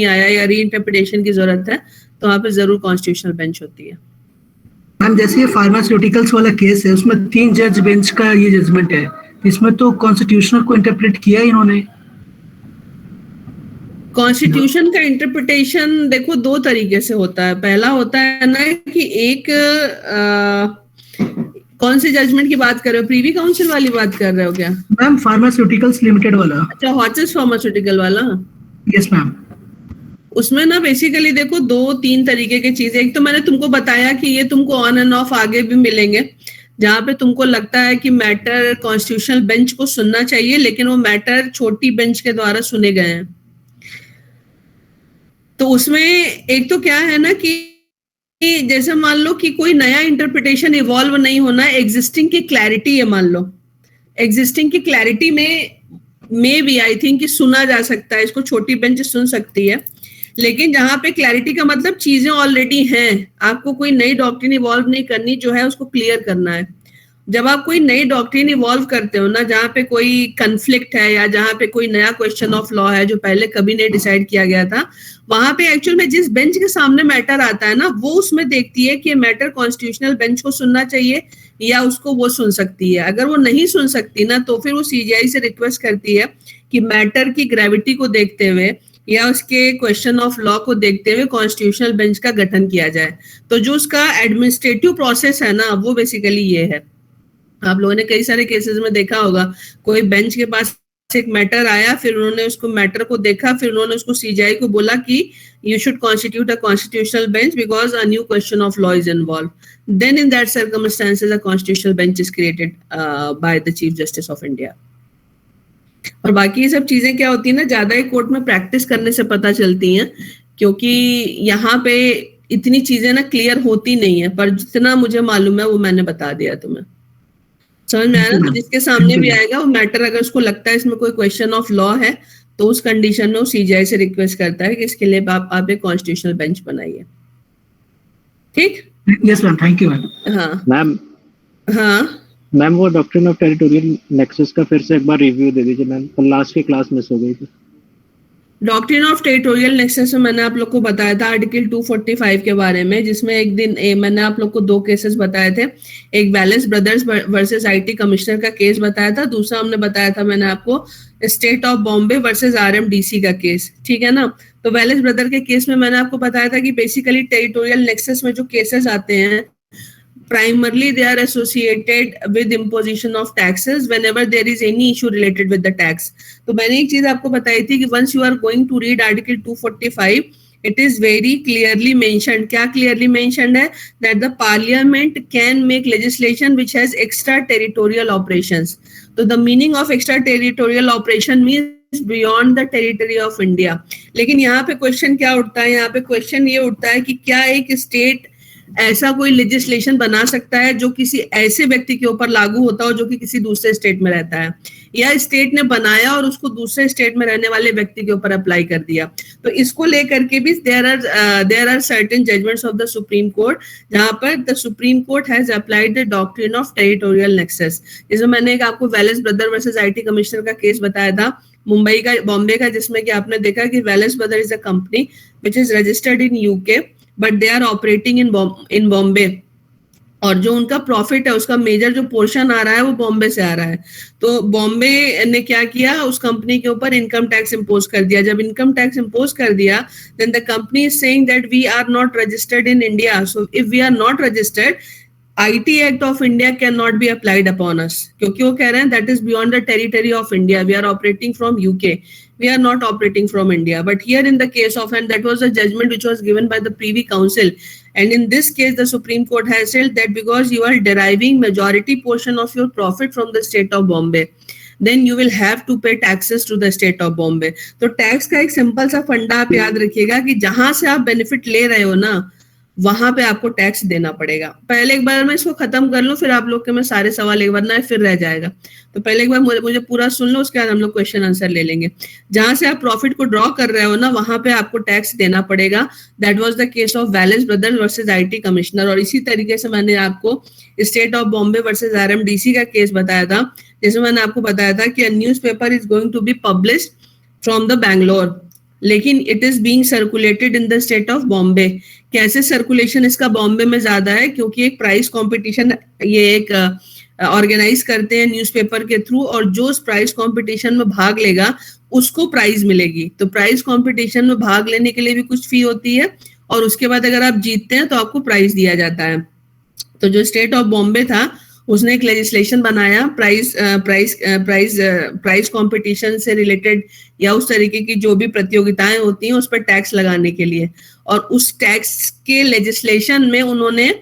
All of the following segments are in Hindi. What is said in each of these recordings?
आया या री इंटरप्रिटेशन की जरूरत है तो वहाँ पे जरूर कॉन्स्टिट्यूशनल बेंच होती है। मैम जैसे ये फार्मास्यूटिकल्स वाला केस है उसमें 3 जज बेंच का ये जजमेंट है, इसमें तो कॉन्स्टिट्यूशनल को इंटरप्रेट किया इन्होंने। कॉन्स्टिट्यूशन का इंटरप्रिटेशन देखो 2 तरीके से होता है। पहला होता है ना कि एक कौन सी जजमेंट की बात कर रहे हो, प्रीवी काउंसिल वाली बात कर रहे हो क्या? मैम फार्मास्यूटिकल्स लिमिटेड वाला। अच्छा, हॉर्टिस फार्मास्यूटिकल वाला। Yes ma'am. उसमें ना बेसिकली देखो 2-3 तरीके की चीजें। एक तो मैंने तुमको बताया कि ये तुमको ऑन एंड ऑफ आगे भी मिलेंगे, जहां पे तुमको लगता है कि मैटर कॉन्स्टिट्यूशनल बेंच को सुनना चाहिए लेकिन वो मैटर छोटी बेंच के द्वारा सुने गए हैं। तो उसमें एक तो क्या है ना कि जैसे मान लो कि कोई नया इंटरप्रिटेशन इवॉल्व नहीं होना है, एग्जिस्टिंग की क्लैरिटी है, मान लो एग्जिस्टिंग की क्लैरिटी में भी आई थिंक कि सुना जा सकता है, इसको छोटी बेंच सुन सकती है। लेकिन जहां पे क्लैरिटी का मतलब चीजें ऑलरेडी हैं, आपको कोई नई डॉक्ट्रिन इवॉल्व नहीं करनी, जो है उसको क्लियर करना है। जब आप कोई नई डॉक्ट्रिन इवॉल्व करते हो ना, जहाँ पे कोई कंफ्लिक्ट है या जहाँ पे कोई नया क्वेश्चन ऑफ लॉ है जो पहले कभी नहीं डिसाइड किया गया था, वहां पे एक्चुअल में जिस बेंच के सामने मैटर आता है ना, वो उसमें देखती है कि मैटर कॉन्स्टिट्यूशनल बेंच को सुनना चाहिए या उसको वो सुन सकती है। अगर वो नहीं सुन सकती ना तो फिर वो सीजीआई से रिक्वेस्ट करती है कि मैटर की ग्रेविटी को देखते हुए या उसके क्वेश्चन ऑफ लॉ को देखते हुए कॉन्स्टिट्यूशनल बेंच का गठन किया जाए। तो जो उसका एडमिनिस्ट्रेटिव प्रोसेस है ना, वो बेसिकली ये है। आप लोगों ने कई सारे केसेस में देखा होगा, कोई बेंच के पास एक मैटर आया, फिर उन्होंने उसको मैटर को देखा, फिर उन्होंने उसको सीजीआई को बोला कि you should constitute a constitutional bench because a new question of law is involve. Then in that circumstances a constitutional bench is created by the chief justice of India. और बाकी ये सब चीजें क्या होती है ना, ज्यादा ही कोर्ट में प्रैक्टिस करने से पता चलती हैं, क्योंकि यहाँ पे इतनी चीजें ना क्लियर होती नहीं है, पर जितना मुझे मालूम है वो मैंने बता दिया तुम्हें। समझ में आया ना? तो जिसके सामने भी आएगा वो मैटर, अगर उसको लगता है इसमें कोई क्वेश्चन ऑफ लॉ है, तो उस कंडीशन में वो सीजीआई से रिक्वेस्ट करता है कि इसके लिए आप एक कॉन्स्टिट्यूशनल बेंच बनाइए। ठीक? Yes ma'am, thank you ma'am. हाँ मैम। हाँ मैम वो डॉक्ट्रिन ऑफ टेरिटोरियल नेक्सस का फिर से एक बार रिव्यू दे दीजिए मैम, कल लास्ट की क्लास मिस हो गई थी। डॉक्ट्रिन ऑफ टेरिटोरियल नेक्सस में मैंने आप लोग को बताया था आर्टिकल 245 के बारे में, जिसमें एक दिन मैंने आप लोग को 2 केसेस बताए थे। एक Wallace brothers versus IT commissioner का केस बताया था, दूसरा हमने बताया था मैंने आपको स्टेट ऑफ बॉम्बे वर्सेस आरएमडीसी का केस। ठीक है ना? तो वैलेस ब्रदर के केस में मैंने आपको बताया था कि बेसिकली टेरिटोरियल नेक्सस में जो केसेस आते हैं, primarily they are associated with imposition of taxes whenever there is any issue related with the tax. तो मैंने एक चीज आपको बताई थी कि once you are going to read article 245, it is very clearly mentioned. क्या clearly mentioned है? That the parliament can make legislation which has extraterritorial operations. तो the meaning of extraterritorial operation means beyond the territory of India. लेकिन यहाँ पे क्वेश्चन क्या उठता है? यहाँ पे क्वेश्चन ये उठता है कि क्या एक स्टेट ऐसा कोई लेजिस्लेशन बना सकता है जो किसी ऐसे व्यक्ति के ऊपर लागू होता हो जो कि किसी दूसरे स्टेट में रहता है, या स्टेट ने बनाया और उसको दूसरे स्टेट में रहने वाले व्यक्ति के ऊपर अप्लाई कर दिया। तो इसको लेकर के भी there are certain judgments of the supreme court जहां पर the supreme court has applied the doctrine of territorial nexus. जिसमें मैंने एक आपको Wallace brother versus IT commissioner का केस बताया था बॉम्बे का, जिसमें कि आपने देखा कि Wallace brother is a company which is registered in UK but they are operating in Bombay, और जो उनका प्रॉफिट है उसका मेजर जो पोर्शन आ रहा है वो बॉम्बे से आ रहा है। तो बॉम्बे ने क्या किया, उस कंपनी के ऊपर इनकम टैक्स इंपोज कर दिया। जब इनकम टैक्स इंपोज कर दिया, then the company is saying that we are not registered in India, so if we are not registered, IT Act of India cannot be applied upon us, क्योंकि वो कह रहे हैं that is beyond the territory of India, we are operating from UK, we are not operating from India. But here in the case of, and that was a judgment which was given by the Privy Council, and in this case the Supreme Court has said that because you are deriving majority portion of your profit from the state of Bombay, then you will have to pay taxes to the state of Bombay. तो टैक्स का एक सिंपल सा फंडा आप याद रखिएगा कि जहां से आप बेनिफिट ले रहे हो ना, वहां पे आपको टैक्स देना पड़ेगा। पहले एक बार मैं इसको खत्म कर लूं, फिर आप लोग के मैं सारे सवाल एक बार ना फिर रह जाएगा। तो पहले एक बार मुझे पूरा सुन लो, उसके बाद हम लोग क्वेश्चन आंसर ले लेंगे। जहां से आप प्रॉफिट को ड्रॉ कर रहे हो ना, वहां पे आपको टैक्स देना पड़ेगा। That was the case of Wallace brothers versus IT commissioner. और इसी तरीके से मैंने आपको स्टेट ऑफ बॉम्बे वर्सेस आरएमडीसी का केस बताया था, जिसमें मैंने आपको बताया था कि newspaper is going to be published from the Bangalore, लेकिन it is being circulated in the state of Bombay. कैसे सर्कुलेशन इसका बॉम्बे में ज्यादा है? क्योंकि एक प्राइस कंपटीशन ये एक ऑर्गेनाइज करते हैं न्यूज़पेपर के थ्रू, और जो उस प्राइस कंपटीशन में भाग लेगा उसको प्राइज मिलेगी। तो प्राइस कंपटीशन में भाग लेने के लिए भी कुछ फी होती है, और उसके बाद अगर आप जीतते हैं तो आपको प्राइज दिया जाता है। तो जो स्टेट ऑफ बॉम्बे था उसने एक लेजिस्लेशन बनाया प्राइस कंपटीशन से रिलेटेड या उस तरीके की जो भी प्रतियोगिताएं होती हैं उस पर टैक्स लगाने के लिए, और उस टैक्स के लेजिस्लेशन में उन्होंने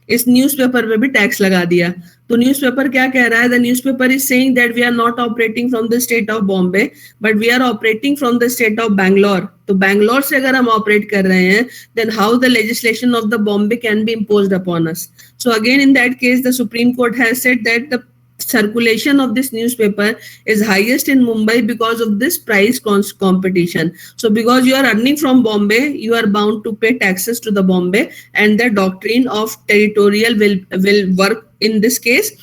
इस न्यूज़पेपर पे भी टैक्स लगा दिया। तो न्यूज़पेपर क्या कह रहा है? The newspaper is saying that we are not operating from the state of Bombay but we are operating from the state of Bangalore. तो बैंगलोर से अगर हम ऑपरेट कर रहे हैं then how the legislation of the Bombay can be imposed upon us. So again in that case the supreme court has said that the circulation of this newspaper is highest in Mumbai because of this price competition. So because you are earning from Bombay, you are bound to pay taxes to the Bombay, and the doctrine of territorial will work in this case.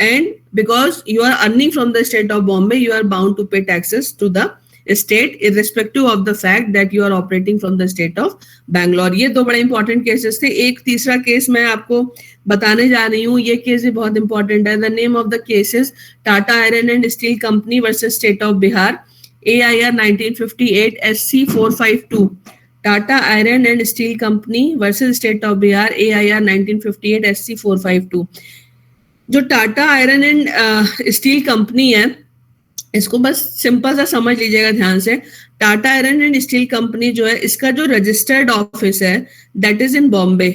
And because you are earning from the state of Bombay, you are bound to pay taxes to the state irrespective of the fact that you are operating from the state of Bangalore. ये दो बड़े इंपॉर्टेंट केसेस थे। एक तीसरा केस मैं आपको बताने जा रही हूँ, ये केस भी बहुत इंपॉर्टेंट है। The name of the cases Tata iron and steel company versus state of Bihar, AIR 1958 SC 452। Tata iron and steel company versus state of Bihar, AIR 1958 SC 452। जो Tata iron and steel company है इसको बस सिंपल सा समझ लीजिएगा ध्यान से। Tata iron and steel company जो है इसका जो रजिस्टर्ड ऑफिस है दैट इज इन बॉम्बे।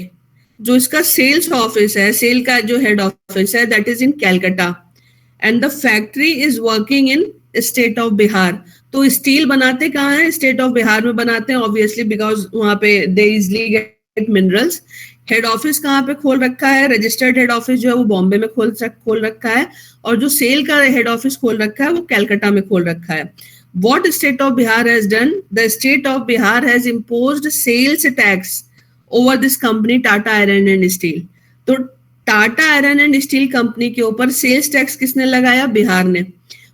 जो इसका सेल्स ऑफिस है, सेल का जो हेड ऑफिस है that is in Calcutta, and the factory is working in state of Bihar. तो स्टील बनाते कहाँ है? स्टेट ऑफ बिहार में बनाते हैं ऑब्वियसली, बिकॉज वहां पे they easily get minerals. Head office कहाँ पे खोल रखा है? रजिस्टर्ड हेड ऑफिस जो है वो बॉम्बे में खोल रखा है, और जो सेल का हेड ऑफिस खोल रखा है वो कैलकाटा में खोल रखा है। What state of Bihar has done? The state of Bihar has imposed sales tax over this company Tata Iron and Steel. तो Tata iron and steel company के ऊपर सेल्स टैक्स किसने लगाया? बिहार ने।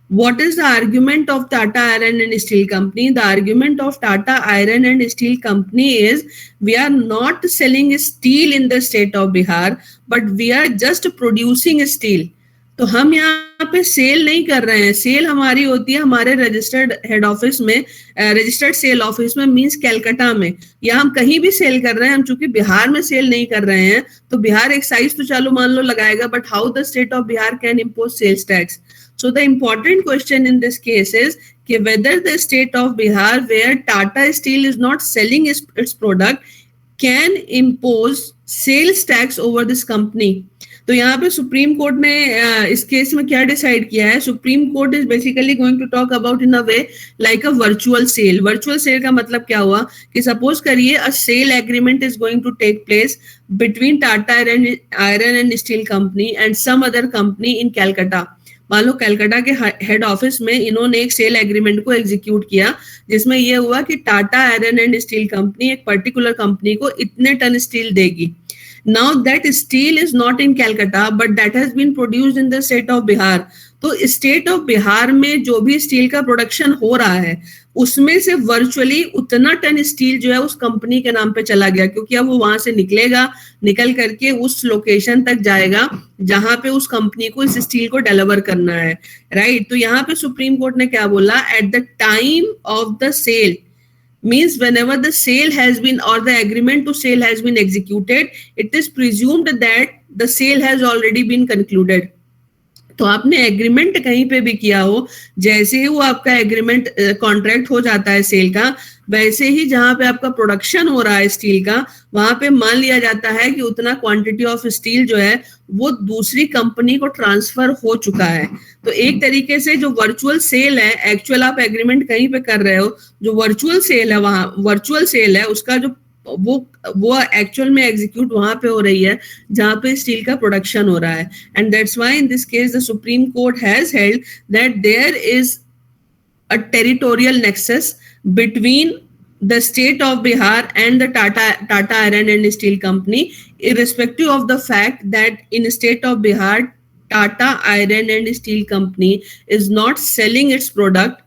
What is the argument of Tata Iron and Steel Company? The argument of Tata Iron and Steel Company is we are not selling steel in the state of Bihar, but we are just producing steel. तो हम यहाँ पे सेल नहीं कर रहे हैं, सेल हमारी होती है हमारे रजिस्टर्ड हेड ऑफिस में, रजिस्टर्ड सेल ऑफिस में, मींस कैलकाटा में, या हम कहीं भी सेल कर रहे हैं। हम चूंकि बिहार में सेल नहीं कर रहे हैं तो बिहार एक्साइज तो चालू मान लो लगाएगा, but how the state of Bihar can impose sales tax? So the important question in this case is whether the state of Bihar, where Tata Steel is not selling its product, can impose sales tax over this company. तो यहाँ पे सुप्रीम कोर्ट ने इस केस में क्या डिसाइड किया है? Supreme court is basically going to talk about in a way like a virtual sale. Virtual sale का मतलब क्या हुआ कि सपोज करिए a sale agreement is going to take place between Tata iron and steel company and some other company in Calcutta. मान लो कैलकाटा के हेड ऑफिस में इन्होंने एक सेल एग्रीमेंट को एग्जीक्यूट किया जिसमें यह हुआ कि Tata iron and steel company एक पर्टिकुलर कंपनी को इतने टन स्टील देगी। Now that steel is not in Calcutta, but that has been produced in the state of Bihar. तो स्टेट ऑफ बिहार में जो भी स्टील का प्रोडक्शन हो रहा है उसमें से वर्चुअली उतना टन स्टील जो है उस कंपनी के नाम पे चला गया, क्योंकि अब वो वहां से निकलेगा, निकल करके उस लोकेशन तक जाएगा जहां पे उस कंपनी को इस स्टील को डिलीवर करना है, राइट। तो यहाँ पे सुप्रीम कोर्ट ने क्या बोला? At the time of the sale, means whenever the sale has been or the agreement to sale has been executed, it is presumed that the sale has already been concluded. तो आपने एग्रीमेंट कहीं पे भी किया हो, जैसे ही वो आपका एग्रीमेंट कॉन्ट्रैक्ट हो जाता है सेल का, वैसे ही जहां पे आपका प्रोडक्शन हो रहा है स्टील का वहां पे मान लिया जाता है कि उतना क्वांटिटी ऑफ स्टील जो है वो दूसरी कंपनी को ट्रांसफर हो चुका है। तो एक तरीके से जो वर्चुअल सेल है, एक्चुअल आप एग्रीमेंट कहीं पे कर रहे हो, जो वर्चुअल सेल है वहां वर्चुअल सेल है उसका जो वो एक्चुअल में एग्जीक्यूट वहां पे हो रही है जहां पे स्टील का प्रोडक्शन हो रहा है। And that's why in this case the supreme court has held that there is a territorial nexus between the state of Bihar and the Tata Iron and Steel Company, irrespective of the fact that in the state of Bihar, Tata Iron and Steel Company is not selling its product,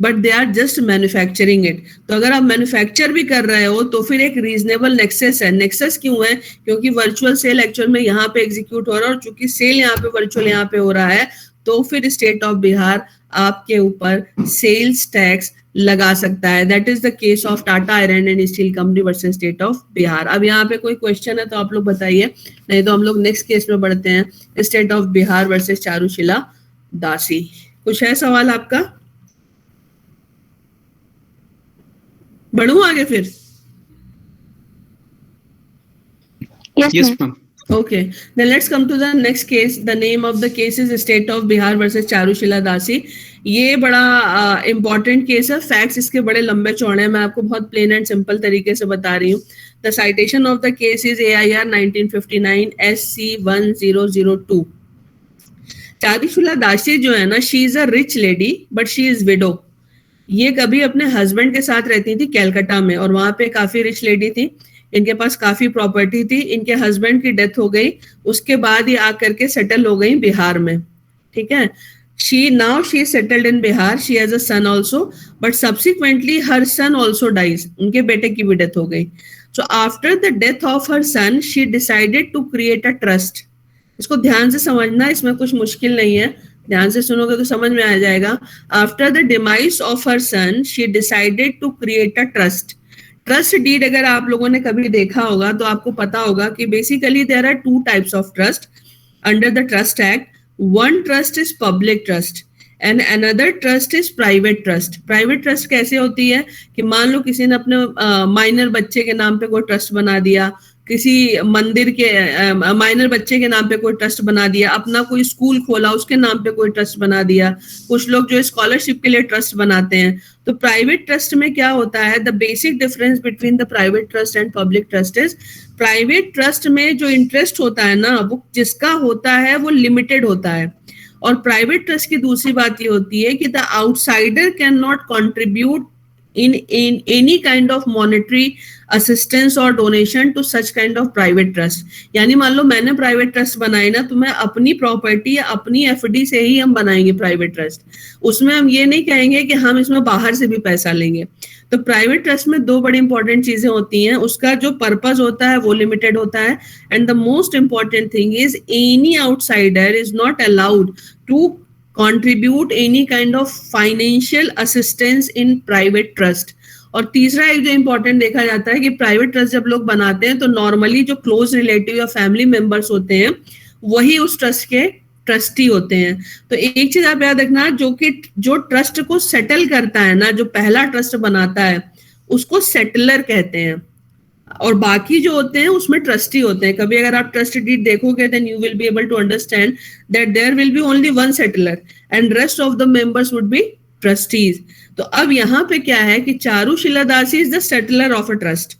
but they are just manufacturing it. तो अगर आप मैन्युफैक्चर भी कर रहे हो तो फिर एक रीजनेबल नेक्सेस है। नेक्सेस क्यों है? क्योंकि वर्चुअल सेल एक्चुअल में यहाँ पे एग्जीक्यूट हो रहा है, और चूंकि सेल यहाँ पे वर्चुअल यहाँ पे हो रहा है, तो फिर स्टेट ऑफ बिहार आपके ऊपर सेल्स टैक्स लगा सकता है। That is the case of Tata iron and steel company versus state of Bihar. अब यहाँ पे कोई क्वेश्चन है तो आप लोग बताइए, नहीं तो हम लोग नेक्स्ट केस में बढ़ते हैं, state of Bihar versus Charushila दासी। कुछ है सवाल आपका? बढ़ूं आगे फिर? Yes, ma'am. Okay, then let's come to the next case. The name of the case is State of Bihar versus Charushila दासी। ये बड़ा important case है। Facts इसके बड़े लंबे चौड़े हैं, मैं आपको बहुत plain and simple तरीके से बता रही हूँ। The citation of the case is AIR 1959 SC 1002। Charushila दासी जो है ना, she is a rich lady but she is widow। ये कभी अपने हस्बैंड के साथ रहती थी कैलकाटा में, और वहां पे काफी रिच लेडी थी, इनके पास काफी प्रॉपर्टी थी। इनके हस्बैंड की डेथ हो गई, उसके बाद ये आकर के सेटल हो गई बिहार में। ठीक है, she settled in Bihar. She has a son also, but subsequently her son also dies. उनके बेटे की भी डेथ हो गई। So after the death of her son, she decided to create a trust. इसको ध्यान से समझना, इसमें कुछ मुश्किल नहीं है, ध्यान से सुनोगे तो समझ में आ जाएगा। After the demise of her son she decided to create a trust. Trust deed अगर आप लोगों ने कभी देखा होगा तो आपको पता होगा कि basically there are two types of trust under the trust act. One trust is public trust and another trust is private trust. Private trust कैसे होती है कि मान लो किसी ने अपने माइनर बच्चे के नाम पे कोई ट्रस्ट बना दिया, किसी मंदिर के माइनर बच्चे के नाम पे कोई ट्रस्ट बना दिया, अपना कोई स्कूल खोला उसके नाम पे कोई ट्रस्ट बना दिया, कुछ लोग जो स्कॉलरशिप के लिए ट्रस्ट बनाते हैं। तो प्राइवेट ट्रस्ट में क्या होता है, the basic difference between the private trust and public trust is, private trust में जो इंटरेस्ट होता है ना, वो जिसका होता है वो लिमिटेड होता है। और प्राइवेट ट्रस्ट की दूसरी बात ये होती है कि the outsider can not contribute in any kind of monetary assistance or donation to such kind of private trust। यानी मान लो मैंने प्राइवेट ट्रस्ट बनाई ना, तो मैं अपनी प्रॉपर्टी या अपनी एफडी से ही हम बनाएंगे प्राइवेट ट्रस्ट। उसमें हम ये नहीं कहेंगे कि हम इसमें बाहर से भी पैसा लेंगे। तो प्राइवेट ट्रस्ट में दो बड़ी इंपॉर्टेंट चीजें होती हैं, उसका जो पर्पस होता है वो लिमिटेड होता है, and the most important thing is any outsider is not allowed to contribute any kind of financial assistance in private trust। और तीसरा एक जो इंपॉर्टेंट देखा जाता है कि प्राइवेट ट्रस्ट जब लोग बनाते हैं तो नॉर्मली जो क्लोज रिलेटिव या फैमिली मेंबर्स होते हैं वही उस ट्रस्ट के ट्रस्टी होते हैं। तो एक चीज आप याद रखना, जो ट्रस्ट को सेटल करता है ना, जो पहला ट्रस्ट बनाता है उसको सेटलर कहते हैं, और बाकी जो होते हैं उसमें ट्रस्टी होते हैं। कभी अगर आप ट्रस्ट डीड देखोगे then you will be able to understand that there will be only one settler and rest of the members would be trustees. तो अब यहाँ पे क्या है कि Charushila Dasi is the settler of a trust.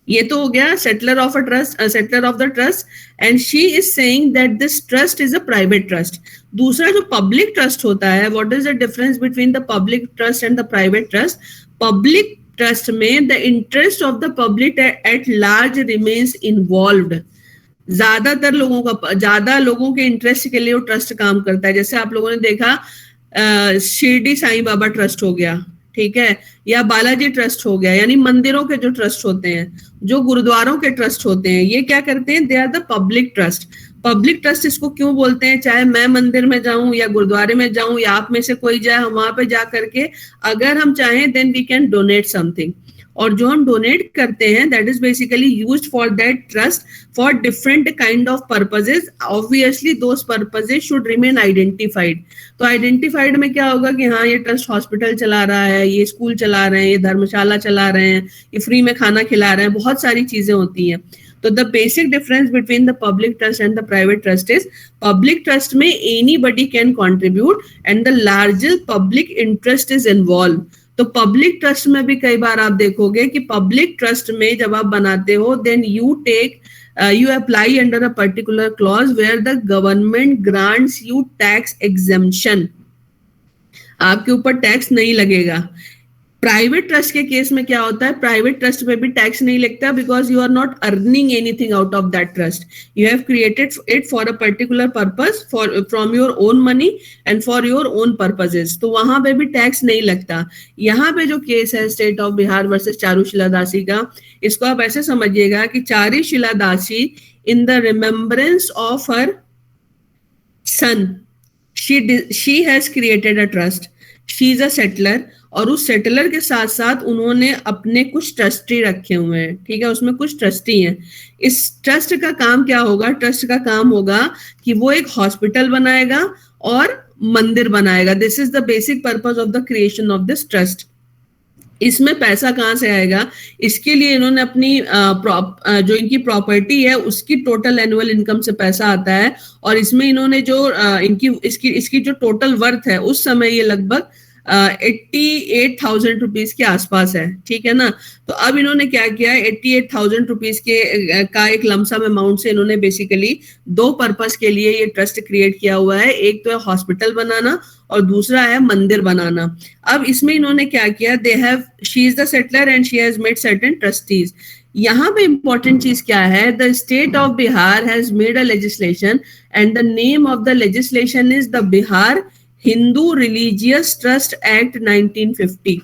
ये तो हो गया settler of a trust, settler of the trust, and she is saying that this trust is a private trust. दूसरा जो पब्लिक ट्रस्ट होता है, what is the difference between the public trust and the private trust? Public trust में the interest of the public at large remains involved. ज्यादातर लोगों का, ज्यादा लोगों के इंटरेस्ट के लिए वो ट्रस्ट काम करता है। जैसे आप लोगों ने देखा शिरडी साईं बाबा ट्रस्ट हो गया, ठीक है, या बालाजी ट्रस्ट हो गया, यानी मंदिरों के जो ट्रस्ट होते हैं, जो गुरुद्वारों के ट्रस्ट होते हैं, ये क्या करते हैं, they are the public trust. Public trust इसको क्यों बोलते हैं? चाहे मैं मंदिर में जाऊं या गुरुद्वारे में जाऊं या आप में से कोई जाए, हम वहां पे जा करके अगर हम चाहें then we can donate something, और जो हम डोनेट करते हैं that is basically used for that trust for different kind of purposes. Obviously those purposes should remain identified. तो आइडेंटिफाइड में क्या होगा कि हाँ ये ट्रस्ट हॉस्पिटल चला रहा है, ये स्कूल चला रहे हैं, ये धर्मशाला चला रहे हैं, ये फ्री में खाना खिला रहे हैं, बहुत सारी चीजें होती हैं। तो the basic difference between the public trust and the private trust is, public trust में anybody can contribute and the largest public interest is involve. तो पब्लिक ट्रस्ट में भी कई बार आप देखोगे कि पब्लिक ट्रस्ट में जब आप बनाते हो then you apply under a particular clause where the government grants you tax exemption। आपके ऊपर टैक्स नहीं लगेगा। प्राइवेट ट्रस्ट के केस में क्या होता है, प्राइवेट ट्रस्ट में भी टैक्स नहीं लगता because you are not earning anything out of that trust, you have created it for a particular purpose, for from your own money and for your own purposes, तो वहां पे भी टैक्स नहीं लगता। यहाँ पे जो केस है state of Bihar versus Charushila Dasi का, इसको आप ऐसे समझिएगा कि Charushila Dasi in the remembrance of her son she has created a trust, she is a settler, और उस सेटलर के साथ साथ उन्होंने अपने कुछ ट्रस्टी रखे हुए हैं, ठीक है, उसमें कुछ ट्रस्टी हैं। इस ट्रस्ट का काम क्या होगा, ट्रस्ट का काम होगा कि वो एक हॉस्पिटल बनाएगा और मंदिर बनाएगा। This is the basic purpose of the creation of this trust. इसमें पैसा कहाँ से आएगा, इसके लिए इन्होंने अपनी जो इनकी प्रॉपर्टी है उसकी टोटल एनुअल इनकम से पैसा आता है, और इसमें इन्होंने जो इसकी जो टोटल वर्थ है उस समय ये लगभग 88,000 रुपीज के आसपास है, ठीक है ना। तो अब इन्होंने क्या किया, 88,000 रुपीज का एक लमसम अमाउंट से इन्होंने बेसिकली दो पर्पस के लिए ये ट्रस्ट क्रिएट किया हुआ है, एक तो है हॉस्पिटल बनाना और दूसरा है मंदिर बनाना। अब इसमें इन्होंने क्या किया, she is the settler and she has made certain trustees. यहाँ पे इंपॉर्टेंट चीज क्या है, the state of Bihar has made a legislation and the name of the legislation is the Bihar Hindu religious trust act 1950,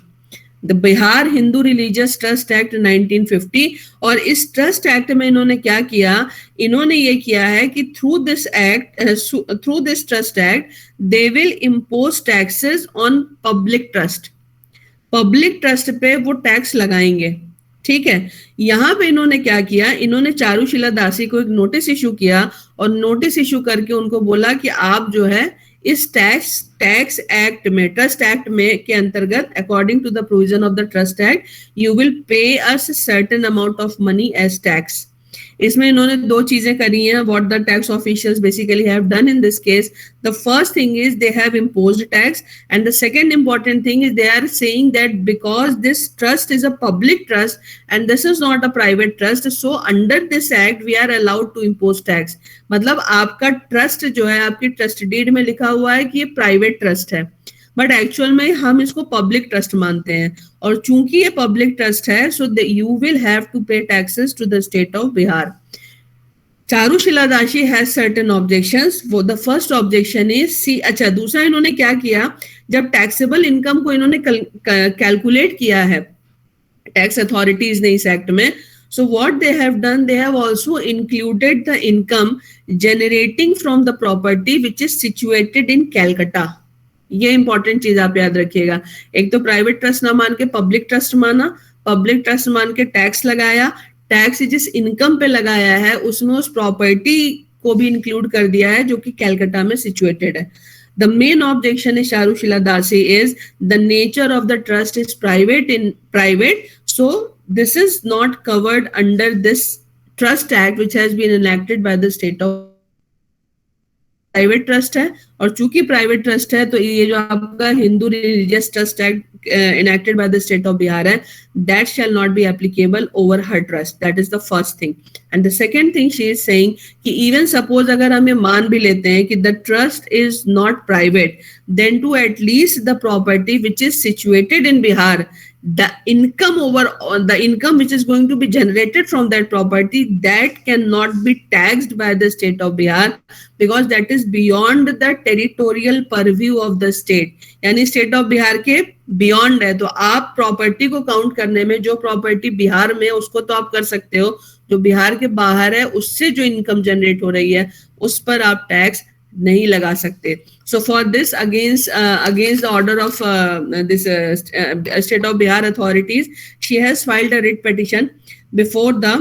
the Bihar Hindu religious trust act 1950। और इस ट्रस्ट एक्ट में इन्होंने क्या किया, इन्होंने ये किया है कि through this trust act they will impose taxes on public trust, public trust पे वो टैक्स लगाएंगे, ठीक है। यहाँ पे इन्होंने क्या किया, इन्होंने चारुशीला दासी को एक नोटिस इशू किया और नोटिस इशू करके उनको बोला कि आप जो है इस टैक्स एक्ट में, ट्रस्ट एक्ट में के अंतर्गत according to the provision of the trust act you will pay us certain amount of money as tax. इसमें इन्होंने दो चीजें करी हैं, what the tax officials basically have done in this case. The first thing is they have imposed tax and the second important thing is they are saying that because this trust is a public trust and this is not a private trust, so under this act we are allowed to impose tax. मतलब आपका ट्रस्ट जो है, आपकी ट्रस्ट डीड में लिखा हुआ है कि ये प्राइवेट ट्रस्ट है, बट एक्चुअल में हम इसको पब्लिक ट्रस्ट मानते हैं, और चूंकि ये पब्लिक ट्रस्ट है so you will have to pay taxes to the state of Bihar. Charushila Dasi has certain objections. वो द फर्स्ट ऑब्जेक्शन इज अच्छा, दूसरा इन्होंने क्या किया, जब टैक्सेबल इनकम को इन्होंने कैलकुलेट किया है टैक्स अथॉरिटीज ने इस एक्ट में, so what they have done, they have also included the income generating from the property which is situated in Calcutta। ये इंपॉर्टेंट चीज आप याद रखिएगा, एक तो प्राइवेट ट्रस्ट ना मान के पब्लिक ट्रस्ट माना, पब्लिक ट्रस्ट मान के टैक्स लगाया, टैक्स जिस इनकम पे लगाया है उसमें उस प्रॉपर्टी को भी इंक्लूड कर दिया है जो कि कैलकाटा में सिचुएटेड है। The main objection is Charushila Dasi is the nature of the trust is private, so this is not covered under this trust act which has been enacted by the state of private trust है, और चूंकि प्राइवेट ट्रस्ट है तो ये जो आपका Hindu religious trust act enacted by the state of Bihar है, that shall not be applicable over her trust. That is the first thing. And the second thing she is saying कि even suppose अगर हम ये मान भी लेते हैं कि the trust is not private, then to at least the property which is situated in Bihar, the income which is going to be generated from that property, that cannot be taxed by the state of Bihar because that is beyond the territorial purview of the state. यानी स्टेट ऑफ बिहार के बियॉन्ड है, तो आप प्रॉपर्टी को काउंट करने में जो प्रॉपर्टी बिहार में उसको तो आप कर सकते हो, जो बिहार के बाहर है उससे जो इनकम जनरेट हो रही है उस पर आप टैक्स नहीं लगा सकते. So for this against the order of this state of Bihar authorities, she has filed a writ petition before the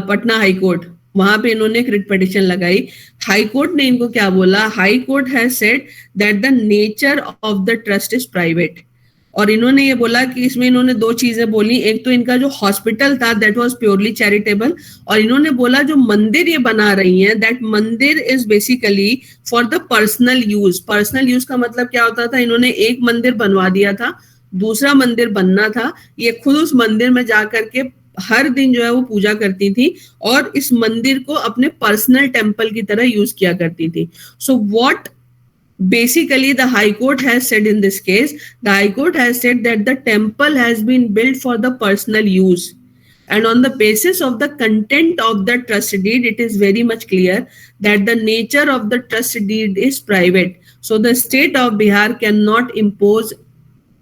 Patna High Court. वहां पे इन्होंने एक रिट पिटिशन लगाई. हाई कोर्ट ने इनको क्या बोला? High court has said that the nature of the trust is private. और इन्होंने ये बोला कि इसमें इन्होंने दो चीजें बोली. एक तो इनका जो हॉस्पिटल था दैट वाज प्योरली चैरिटेबल, और इन्होंने बोला जो मंदिर ये बना रही हैं दैट मंदिर is basically for the personal use. Personal use का मतलब क्या होता था? इन्होंने एक मंदिर बनवा दिया था, दूसरा मंदिर बनना था, ये खुद उस मंदिर में जाकर के हर दिन जो है वो पूजा करती थी और इस मंदिर को अपने पर्सनल टेम्पल की तरह यूज किया करती थी. So what Basically, the High Court has said in this case, the High Court has said that the temple has been built for the personal use. And on the basis of the content of the trust deed, it is very much clear that the nature of the trust deed is private. So the state of Bihar cannot impose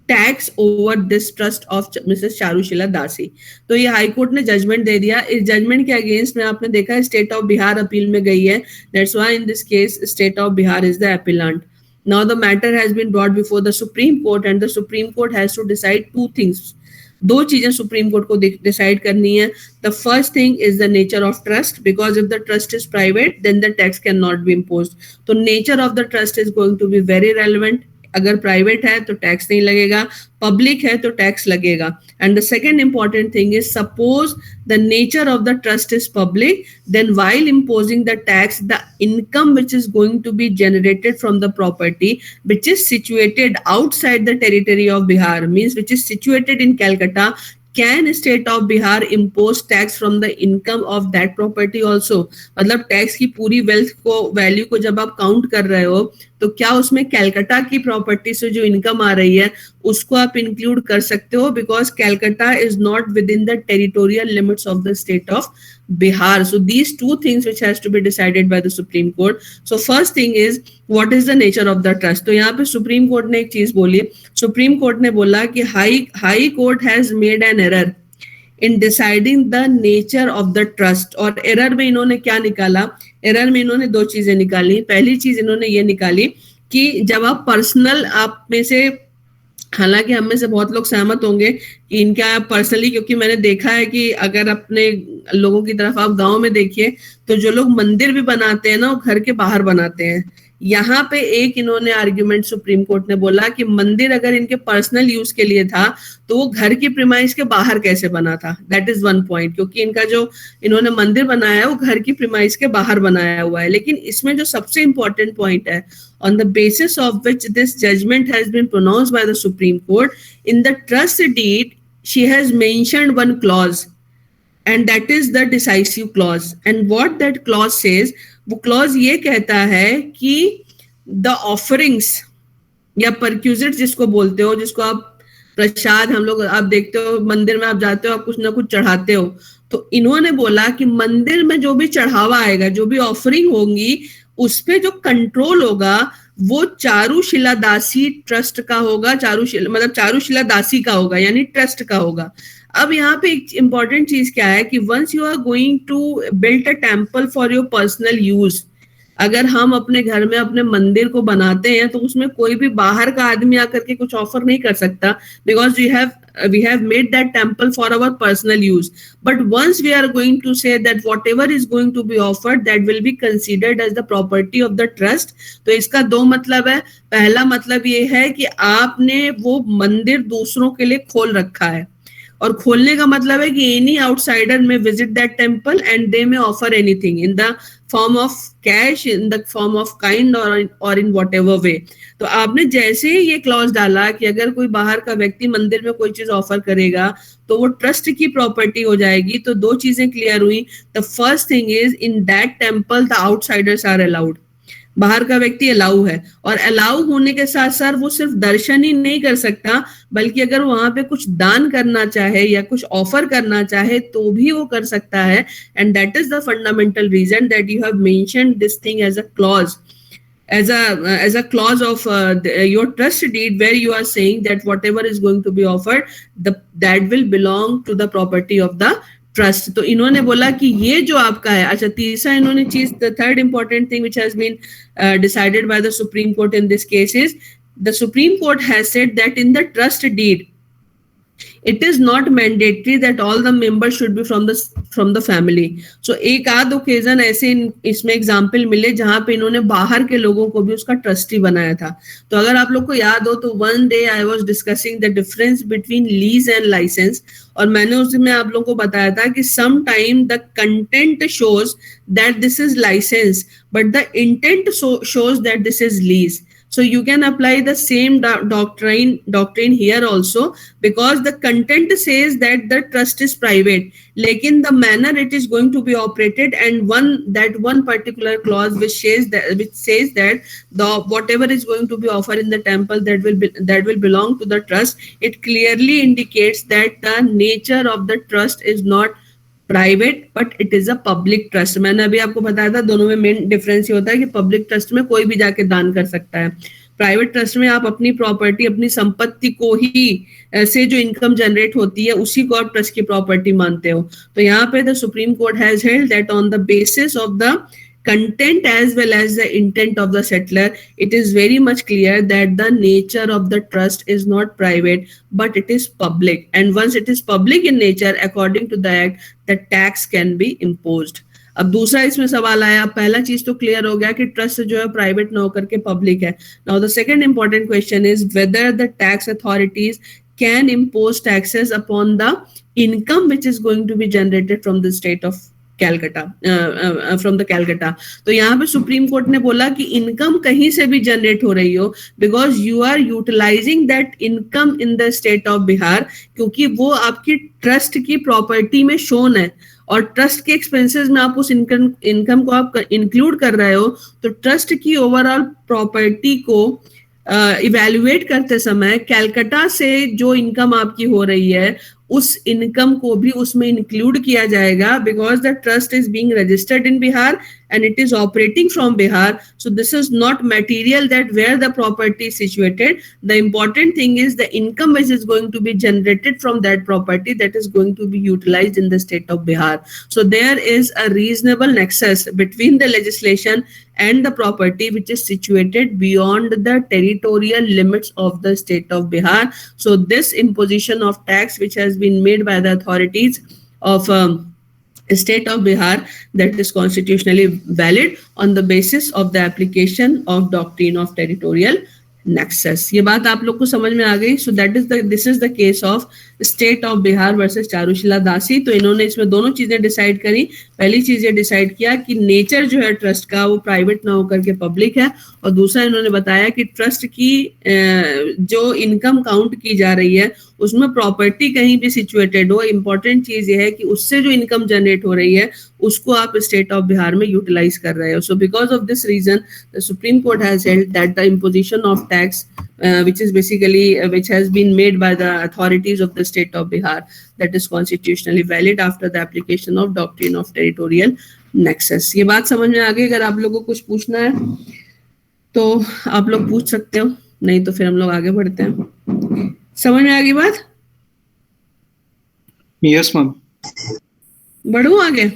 tax over this trust of Mrs Charushila Dasi. तो ये हाई कोर्ट ने जजमेंट दे दिया. इस जजमेंट के अगेंस्ट में आपने देखा स्टेट ऑफ बिहार अपील में गई है. That's why in this case state of Bihar is the appellant. Now the matter has been brought before the supreme court and the supreme court has to decide two things. दो चीजें सुप्रीम कोर्ट को डिसाइड करनी है. The first thing is the nature of trust, because if the trust is private then the tax can not be imposed. तो nature of the trust is going to be very relevant. अगर प्राइवेट है तो टैक्स नहीं लगेगा, पब्लिक है तो टैक्स लगेगा. And the second important thing is suppose the nature of the trust is public, then while imposing the tax, the income which is going to be generated from the property which is situated outside the territory of Bihar, means which is situated in Calcutta, can state of Bihar impose tax from the income of that property also. मतलब टैक्स की पूरी वेल्थ को, वैल्यू को जब आप काउंट कर रहे हो तो क्या उसमें कैलकाटा की प्रॉपर्टी से जो इनकम आ रही है उसको आप इंक्लूड कर सकते हो, because Calcutta is not with in the territorial limits of the state of Bihar. So these two things which has to be decided by the Supreme Court. So first thing is what is the nature of the trust. तो यहाँ पे Supreme Court ने एक चीज बोली. Supreme Court ने बोला कि High Court has made an error in deciding the nature of the trust. और error में इन्होंने क्या निकाला? Error में इन्होंने दो चीजें निकाली. पहली चीज इन्होंने ये निकाली कि जब आप पर्सनल, आप में से, हालांकि हम में से बहुत लोग सहमत होंगे कि इनका पर्सनली, क्योंकि मैंने देखा है कि अगर अपने लोगों की तरफ आप गांव में देखिए तो जो लोग मंदिर भी बनाते हैं ना वो घर के बाहर बनाते हैं. यहाँ पे एक इन्होंने आर्ग्यूमेंट सुप्रीम कोर्ट ने बोला कि मंदिर अगर इनके पर्सनल यूज के लिए था तो वो घर की प्रीमाइस के बाहर कैसे बना था. दैट इज वन पॉइंट, क्योंकि इनका जो इन्होंने मंदिर बनाया है वो घर की प्रीमाइस के बाहर बनाया हुआ है. लेकिन इसमें जो सबसे इंपॉर्टेंट पॉइंट है, on the basis of which this judgment has been pronounced by the Supreme Court, in the trust deed she has mentioned one clause, and that is the decisive clause. And what that clause says, वो clause ये कहता है कि the offerings या perquisites जिसको बोलते हो, जिसको आप प्रसाद, हम लोग आप देखते हो मंदिर में आप जाते हो, आप कुछ ना कुछ चढ़ाते हो, तो इन्होंने बोला कि मंदिर में जो भी चढ़ावा आएगा, जो भी ऑफरिंग होंगी, उस पे जो कंट्रोल होगा वो चारुशीला दासी ट्रस्ट का होगा. चारुशीला दासी का होगा, यानी ट्रस्ट का होगा. अब यहाँ पे एक इंपॉर्टेंट चीज क्या है कि once you are going to build a temple for your personal use, अगर हम अपने घर में अपने मंदिर को बनाते हैं तो उसमें कोई भी बाहर का आदमी आकर के कुछ ऑफर नहीं कर सकता, because we have made that temple for our personal use. But once we are going to say that whatever is going to be offered, that will be considered as the property of the trust. तो इसका दो मतलब है. पहला मतलब ये है कि आपने वो मंदिर दूसरों के लिए खोल रखा है, और खोलने का मतलब है कि any outsider may visit that temple and they may offer anything in the form of cash, in the form of kind और इन व्हाटएवर वे. तो आपने जैसे ही ये क्लॉज डाला कि अगर कोई बाहर का व्यक्ति मंदिर में कोई चीज ऑफर करेगा तो वो ट्रस्ट की प्रॉपर्टी हो जाएगी. तो दो चीजें क्लियर हुई. The first thing is in that temple the outsiders are allowed. बाहर का व्यक्ति अलाउ है, और अलाउ होने के साथ साथ वो सिर्फ दर्शन ही नहीं कर सकता, बल्कि अगर वहां पे कुछ दान करना चाहे या कुछ ऑफर करना चाहे तो भी वो कर सकता है. And that is the fundamental reason that you have mentioned this thing as a clause, as a clause of your trust deed, where you are saying that whatever is going to be offered, that will belong to the property of the trust. तो इन्होंने बोला कि ये जो आपका है. अच्छा, तीसरा इन्होंने चीज, the third important thing which has been decided by the Supreme Court in this case is, the Supreme Court has said that in the trust deed it is not mandatory that all the members should be from the family. So एक आध ओकेजन ऐसे इसमें एग्जाम्पल मिले जहां पे इन्होंने बाहर के लोगों को भी उसका ट्रस्टी बनाया था. तो अगर आप लोग को याद हो तो one day I was discussing the difference between lease and license, और मैंने उसमें आप लोगों को बताया था कि some time the content shows that this is license but the intent shows that this is lease. So you can apply the same doctrine here also, because the content says that the trust is private, lekin the manner it is going to be operated, and one particular clause which says that the whatever is going to be offered in the temple that will belong to the trust, it clearly indicates that the nature of the trust is not private but it is a public trust. मैंने अभी आपको बताया था दोनों में मेन डिफरेंस ये होता है कि पब्लिक ट्रस्ट में कोई भी जाके दान कर सकता है, प्राइवेट ट्रस्ट में आप अपनी प्रॉपर्टी, अपनी संपत्ति को ही से जो इनकम जनरेट होती है उसी को आप ट्रस्ट की प्रॉपर्टी मानते हो. तो यहाँ पे the supreme court has held that on the basis of the content as well as the intent of the settler, it is very much clear that the nature of the trust is not private but it is public, and once it is public in nature, according to the act, the tax can be imposed. अब दूसरा इसमें सवाल आया, पहला चीज तो क्लियर हो गया कि ट्रस्ट जो है प्राइवेट ना होकर के पब्लिक है. Now the second important question is whether the tax authorities can impose taxes upon the income which is going to be generated from the state of Calcutta, from the Calcutta. तो यहाँ पे सुप्रीम कोर्ट ने बोला कि इनकम कहीं से भी जनरेट हो रही हो, because you are utilising that income in the state of Bihar, क्योंकि वो आपकी ट्रस्ट की प्रॉपर्टी में शोन है और ट्रस्ट के एक्सपेंसेस में आप उस इनकम को आप इंक्लूड कर रहे हो. तो ट्रस्ट की ओवरऑल प्रॉपर्टी को इवैल्यूएट करते समय कैलकाटा से जो इनकम आपकी हो रही है उस इनकम को भी उसमें इंक्लूड किया जाएगा, because the trust is being registered in Bihar and it is operating from Bihar. So this is not material that where the property is situated. The important thing is the income which is going to be generated from that property that is going to be utilized in the state of Bihar. So there is a reasonable nexus between the legislation and the property which is situated beyond the territorial limits of the state of Bihar. So this imposition of tax which has been made by the authorities of state of Bihar, that is constitutionally valid on the basis of the application of doctrine of territorial nexus. ये बात आप लोग को समझ में आ गई. So this is the case of state of Bihar versus Charushila Dasi. तो इन्होंने इसमें दोनों चीजें डिसाइड करी. पहली चीज ये डिसाइड किया कि नेचर जो है ट्रस्ट का वो प्राइवेट ना होकर के पब्लिक है, और दूसरा इन्होंने बताया कि ट्रस्ट की जो इनकम काउंट की जा रही है उसमें प्रॉपर्टी कहीं भी सिचुएटेड हो. इंपॉर्टेंट चीज ये है कि उससे जो इनकम जनरेट हो रही है उसको आप स्टेट ऑफ बिहार में यूटिलाइज कर रहे हो. So because of this reason the supreme court has held that the imposition of tax which is basically which has been made by the authorities of the state of Bihar, that is constitutionally valid after the application of doctrine of territorial nexus. ये बात समझ में आ गई. अगर आप लोगों को कुछ पूछना है तो आप लोग पूछ सकते हो, नहीं तो फिर हम लोग आगे बढ़ते हैं. समझ में आ गई बात? Yes, ma'am. बढ़ू आगे.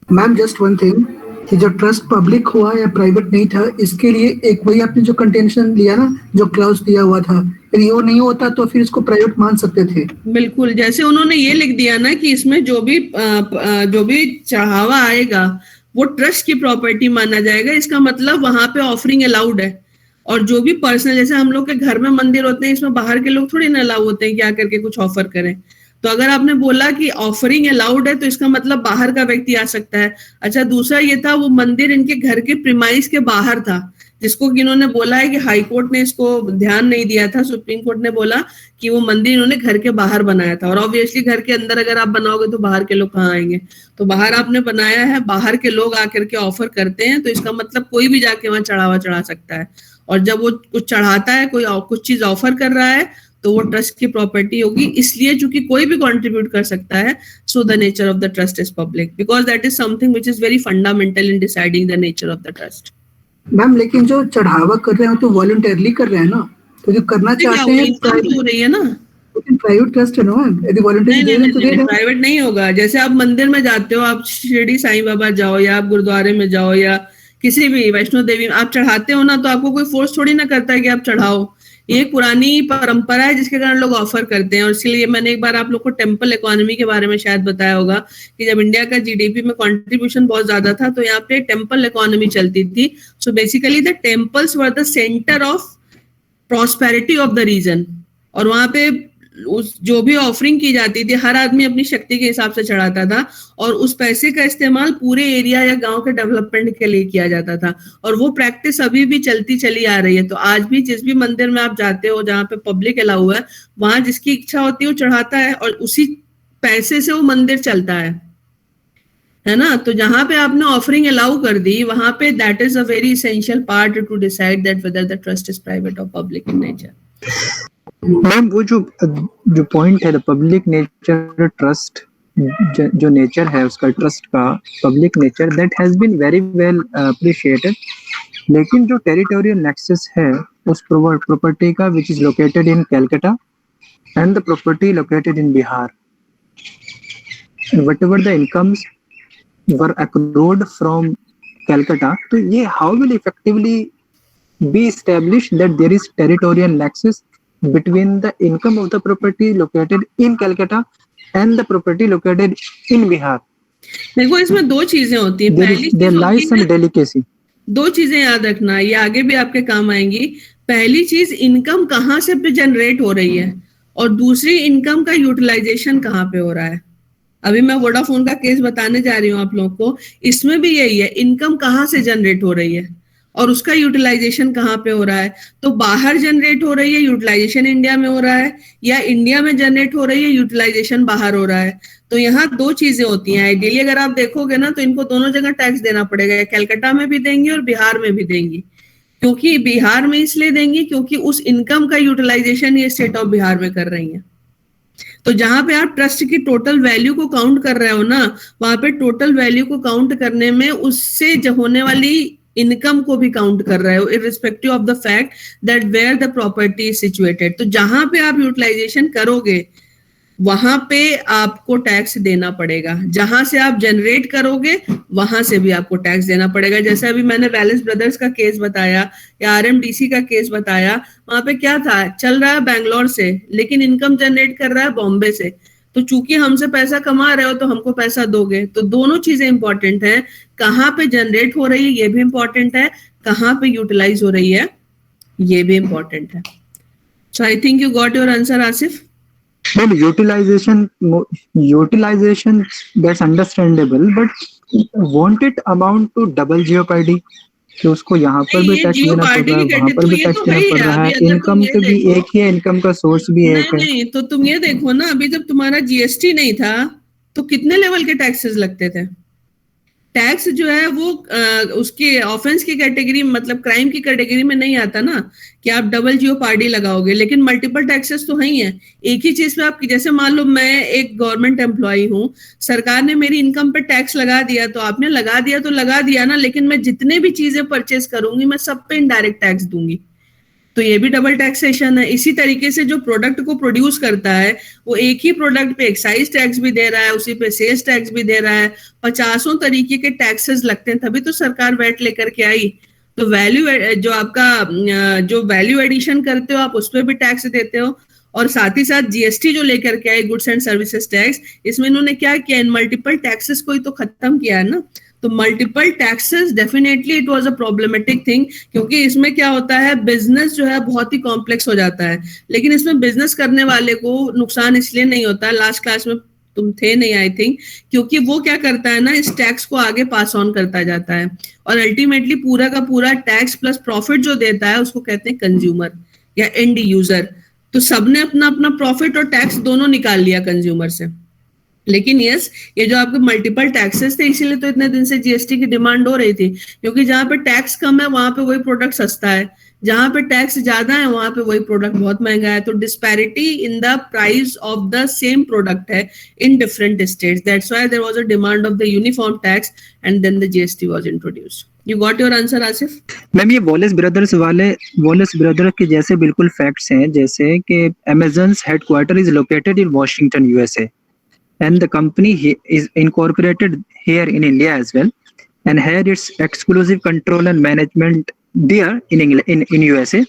मैम जस्ट वन थिंग, कि जो ट्रस्ट पब्लिक हुआ या प्राइवेट नहीं था, इसके लिए एक वही आपने जो कंटेंशन लिया ना, जो क्लाउज दिया हुआ था, यदि वो नहीं होता तो फिर इसको प्राइवेट मान सकते थे. बिल्कुल, जैसे उन्होंने ये लिख दिया ना कि इसमें जो भी चढ़ावा आएगा वो ट्रस्ट की प्रॉपर्टी माना जाएगा. इसका मतलब वहां पे ऑफरिंग अलाउड है, और जो भी पर्सनल, जैसे हम लोग के घर में मंदिर होते हैं, इसमें बाहर के लोग थोड़ी ना अलाउ होते हैं कि आकर के कुछ ऑफर करें. तो अगर आपने बोला कि ऑफरिंग अलाउड है तो इसका मतलब बाहर का व्यक्ति आ सकता है. अच्छा, दूसरा ये था वो मंदिर इनके घर के प्रीमाइस के बाहर था, जिसको कि इन्होंने बोला है कि हाई कोर्ट ने इसको ध्यान नहीं दिया था. सुप्रीम कोर्ट ने बोला कि वो मंदिर इन्होंने घर के बाहर बनाया था, और ऑब्वियसली घर के अंदर अगर आप बनाओगे तो बाहर के लोग कहाँ आएंगे. तो बाहर आपने बनाया है, बाहर के लोग आकर के ऑफर करते हैं, तो इसका मतलब कोई भी जाके वहां चढ़ावा चढ़ा सकता है. और जब वो कुछ चढ़ाता है, कोई कुछ चीज ऑफर कर रहा है, तो वो ट्रस्ट की प्रॉपर्टी होगी. इसलिए चूंकि कोई भी कंट्रीब्यूट कर सकता है, so the nature of the trust is public, because that is something which is very fundamental in deciding the nature of the trust. Ma'am लेकिन जो चढ़ावा कर रहे हैं तो वॉलंटरली कर रहे हैं ना, तो जो करना चाहते हैं हो रही है ना, लेकिन प्राइवेट ट्रस्ट है ना, यदि वॉलंटरी दे रहे तो दे. प्राइवेट नहीं होगा. जैसे आप मंदिर में जाते हो, आप शिरडी साईं बाबा जाओ या आप गुरुद्वारे में जाओ या किसी भी वैष्णो देवी आप चढ़ाते हो ना, तो आपको कोई फोर्स थोड़ी ना करता है कि आप चढ़ाओ. ये पुरानी परंपरा है जिसके कारण लोग ऑफर करते हैं. और इसलिए मैंने एक बार आप लोग को टेम्पल इकोनॉमी के बारे में शायद बताया होगा कि जब इंडिया का जीडीपी में कंट्रीब्यूशन बहुत ज्यादा था तो यहाँ पे टेम्पल इकोनॉमी चलती थी. So basically the temples were the centre of prosperity of the region, और वहां पे उस जो भी ऑफरिंग की जाती थी हर आदमी अपनी शक्ति के हिसाब से चढ़ाता था और उस पैसे का इस्तेमाल पूरे एरिया या गांव के डेवलपमेंट के लिए किया जाता था और वो प्रैक्टिस अभी भी चलती चली आ रही है। तो आज भी जिस भी मंदिर में आप जाते हो जहाँ पे पब्लिक अलाउ है, वहां जिसकी इच्छा होती है वो चढ़ाता है और उसी पैसे से वो मंदिर चलता है ना। तो जहां पे आपने ऑफरिंग अलाउ कर दी वहां पे that is a very essential part to decide that whether the trust is private और पब्लिक इन नेचर। मैम वो जो पॉइंट है द पब्लिक नेचर ट्रस्ट, जो नेचर है उसका ट्रस्ट का public nature, that has been very well appreciated. लेकिन जो टेरिटोरियल नेक्सस है उस प्रॉपर्टी का which is located in Calcutta and the property located in Bihar, whatever the incomes were accrued from Calcutta, तो ये how will effectively be established that there is territorial nexus between the income of the property located in Calcutta and the property located in Bihar? देखो इसमें दो चीजें होती हैं। पहली there lies some delicacy. दो चीजें याद रखना, ये आगे भी आपके काम आएंगी। पहली चीज इनकम कहाँ से जनरेट हो रही है और दूसरी इनकम का यूटिलाइजेशन कहाँ पे हो रहा है। अभी मैं वोडाफोन का केस बताने जा रही हूँ आप लोगों को, इसमें भी यही है, इनकम कहाँ से जनरेट हो रही है और उसका यूटिलाइजेशन कहाँ पे हो रहा है। तो बाहर जनरेट हो रही है, यूटिलाइजेशन इंडिया में हो रहा है, या इंडिया में जनरेट हो रही है, यूटिलाइजेशन बाहर हो रहा है। तो यहाँ दो चीजें होती हैं। आइडियली अगर आप देखोगे ना तो इनको दोनों जगह टैक्स देना पड़ेगा, कैलकाटा में भी देंगी और बिहार में भी देंगी। क्योंकि बिहार में इसलिए देंगी क्योंकि उस इनकम का यूटिलाइजेशन ये स्टेट ऑफ बिहार में कर रही है। तो जहां पे आप ट्रस्ट की टोटल वैल्यू को काउंट कर रहे हो ना, वहां पे टोटल वैल्यू को काउंट करने में उससे जो होने वाली इनकम को भी काउंट कर रहे हो, irrespective of the fact that where the property is situated. तो जहां पे आप यूटिलाइजेशन करोगे वहां पे आपको टैक्स देना पड़ेगा, जहां से आप जनरेट करोगे वहां से भी आपको टैक्स देना पड़ेगा। जैसे अभी मैंने वैलेस ब्रदर्स का केस बताया या आरएमडीसी का केस बताया, वहां पे क्या था, चल रहा है बैंगलोर से लेकिन इनकम जनरेट कर रहा है बॉम्बे से। तो चूंकि हमसे पैसा कमा रहे हो तो हमको पैसा दोगे। तो दोनों चीजें इंपॉर्टेंट है, कहाँ पे जनरेट हो रही है ये भी इंपॉर्टेंट है, कहाँ पे यूटिलाइज हो रही है ये भी इंपॉर्टेंट है। So I think you got your answer Asif. Well, utilization that's understandable, but won't it amount to double jeopardy? कि उसको यहाँ पर भी टैक्स देना पड़ रहा है, वहाँ पर भी टैक्स देना पड़ रहा है, इनकम तो भी एक ही है, इनकम का सोर्स भी एक है। नहीं, तो तुम ये देखो ना, अभी जब तुम्हारा जीएसटी नहीं था तो कितने लेवल के टैक्सेस लगते थे। टैक्स जो है वो उसके ऑफेंस की कैटेगरी, मतलब क्राइम की कैटेगरी में नहीं आता ना कि आप डबल जीओपार्डी लगाओगे, लेकिन मल्टीपल टैक्सेस तो है ही है। एक ही चीज पे आप, जैसे मान लो मैं एक गवर्नमेंट एम्प्लॉय हूँ, सरकार ने मेरी इनकम पे टैक्स लगा दिया, तो आपने लगा दिया तो लगा दिया ना, लेकिन मैं जितने भी चीजें परचेज करूंगी मैं सब पे इनडायरेक्ट टैक्स दूंगी, तो ये भी डबल टैक्सेशन है। इसी तरीके से जो प्रोडक्ट को प्रोड्यूस करता है वो एक ही प्रोडक्ट पे एक्साइज टैक्स भी दे रहा है, उसी पे सेल्स टैक्स भी दे रहा है, 50 तरीके के टैक्सेस लगते हैं, तभी तो सरकार वैट लेकर के आई। तो वैल्यू जो आपका जो वैल्यू एडिशन करते हो आप उस पर भी टैक्स देते हो, और साथ ही साथ जीएसटी जो लेकर के आई, गुड्स एंड सर्विसेज टैक्स, इसमें इन्होंने क्या किया, इन मल्टीपल टैक्सेस को ही तो खत्म किया है ना। तो multiple taxes definitely it was a problematic thing, क्योंकि इसमें क्या होता है, बिजनेस जो है बहुत ही कॉम्प्लेक्स हो जाता है, लेकिन इसमें बिजनेस करने वाले को नुकसान इसलिए नहीं होता, लास्ट क्लास में तुम थे नहीं आई थिंक, क्योंकि वो क्या करता है ना, इस टैक्स को आगे पास ऑन करता जाता है और अल्टीमेटली पूरा का पूरा टैक्स प्लस प्रॉफिट जो देता है उसको कहते हैं कंज्यूमर या एंड यूजर। तो सबने अपना अपना प्रॉफिट और टैक्स दोनों निकाल लिया कंज्यूमर से। लेकिन यस, ये जो आपके मल्टीपल टैक्सेस थे, इसीलिए तो इतने दिन से जीएसटी की डिमांड हो रही थी, क्योंकि जहां पे टैक्स कम है वहां पे वही प्रोडक्ट सस्ता है, जहां पे टैक्स ज्यादा है वहां पे वही प्रोडक्ट बहुत महंगा है। तो disparity in the price of the same product है in different states, that's why there was a demand of the uniform tax and then the GST was introduced. You got your answer Asif? Ma'am ये वॉलेस ब्रदर के जैसे बिल्कुल फैक्ट्स हैं, जैसे कि Amazon's headquarter is located in Washington USA and the company is incorporated here in India as well, and had its exclusive control and management there in USA,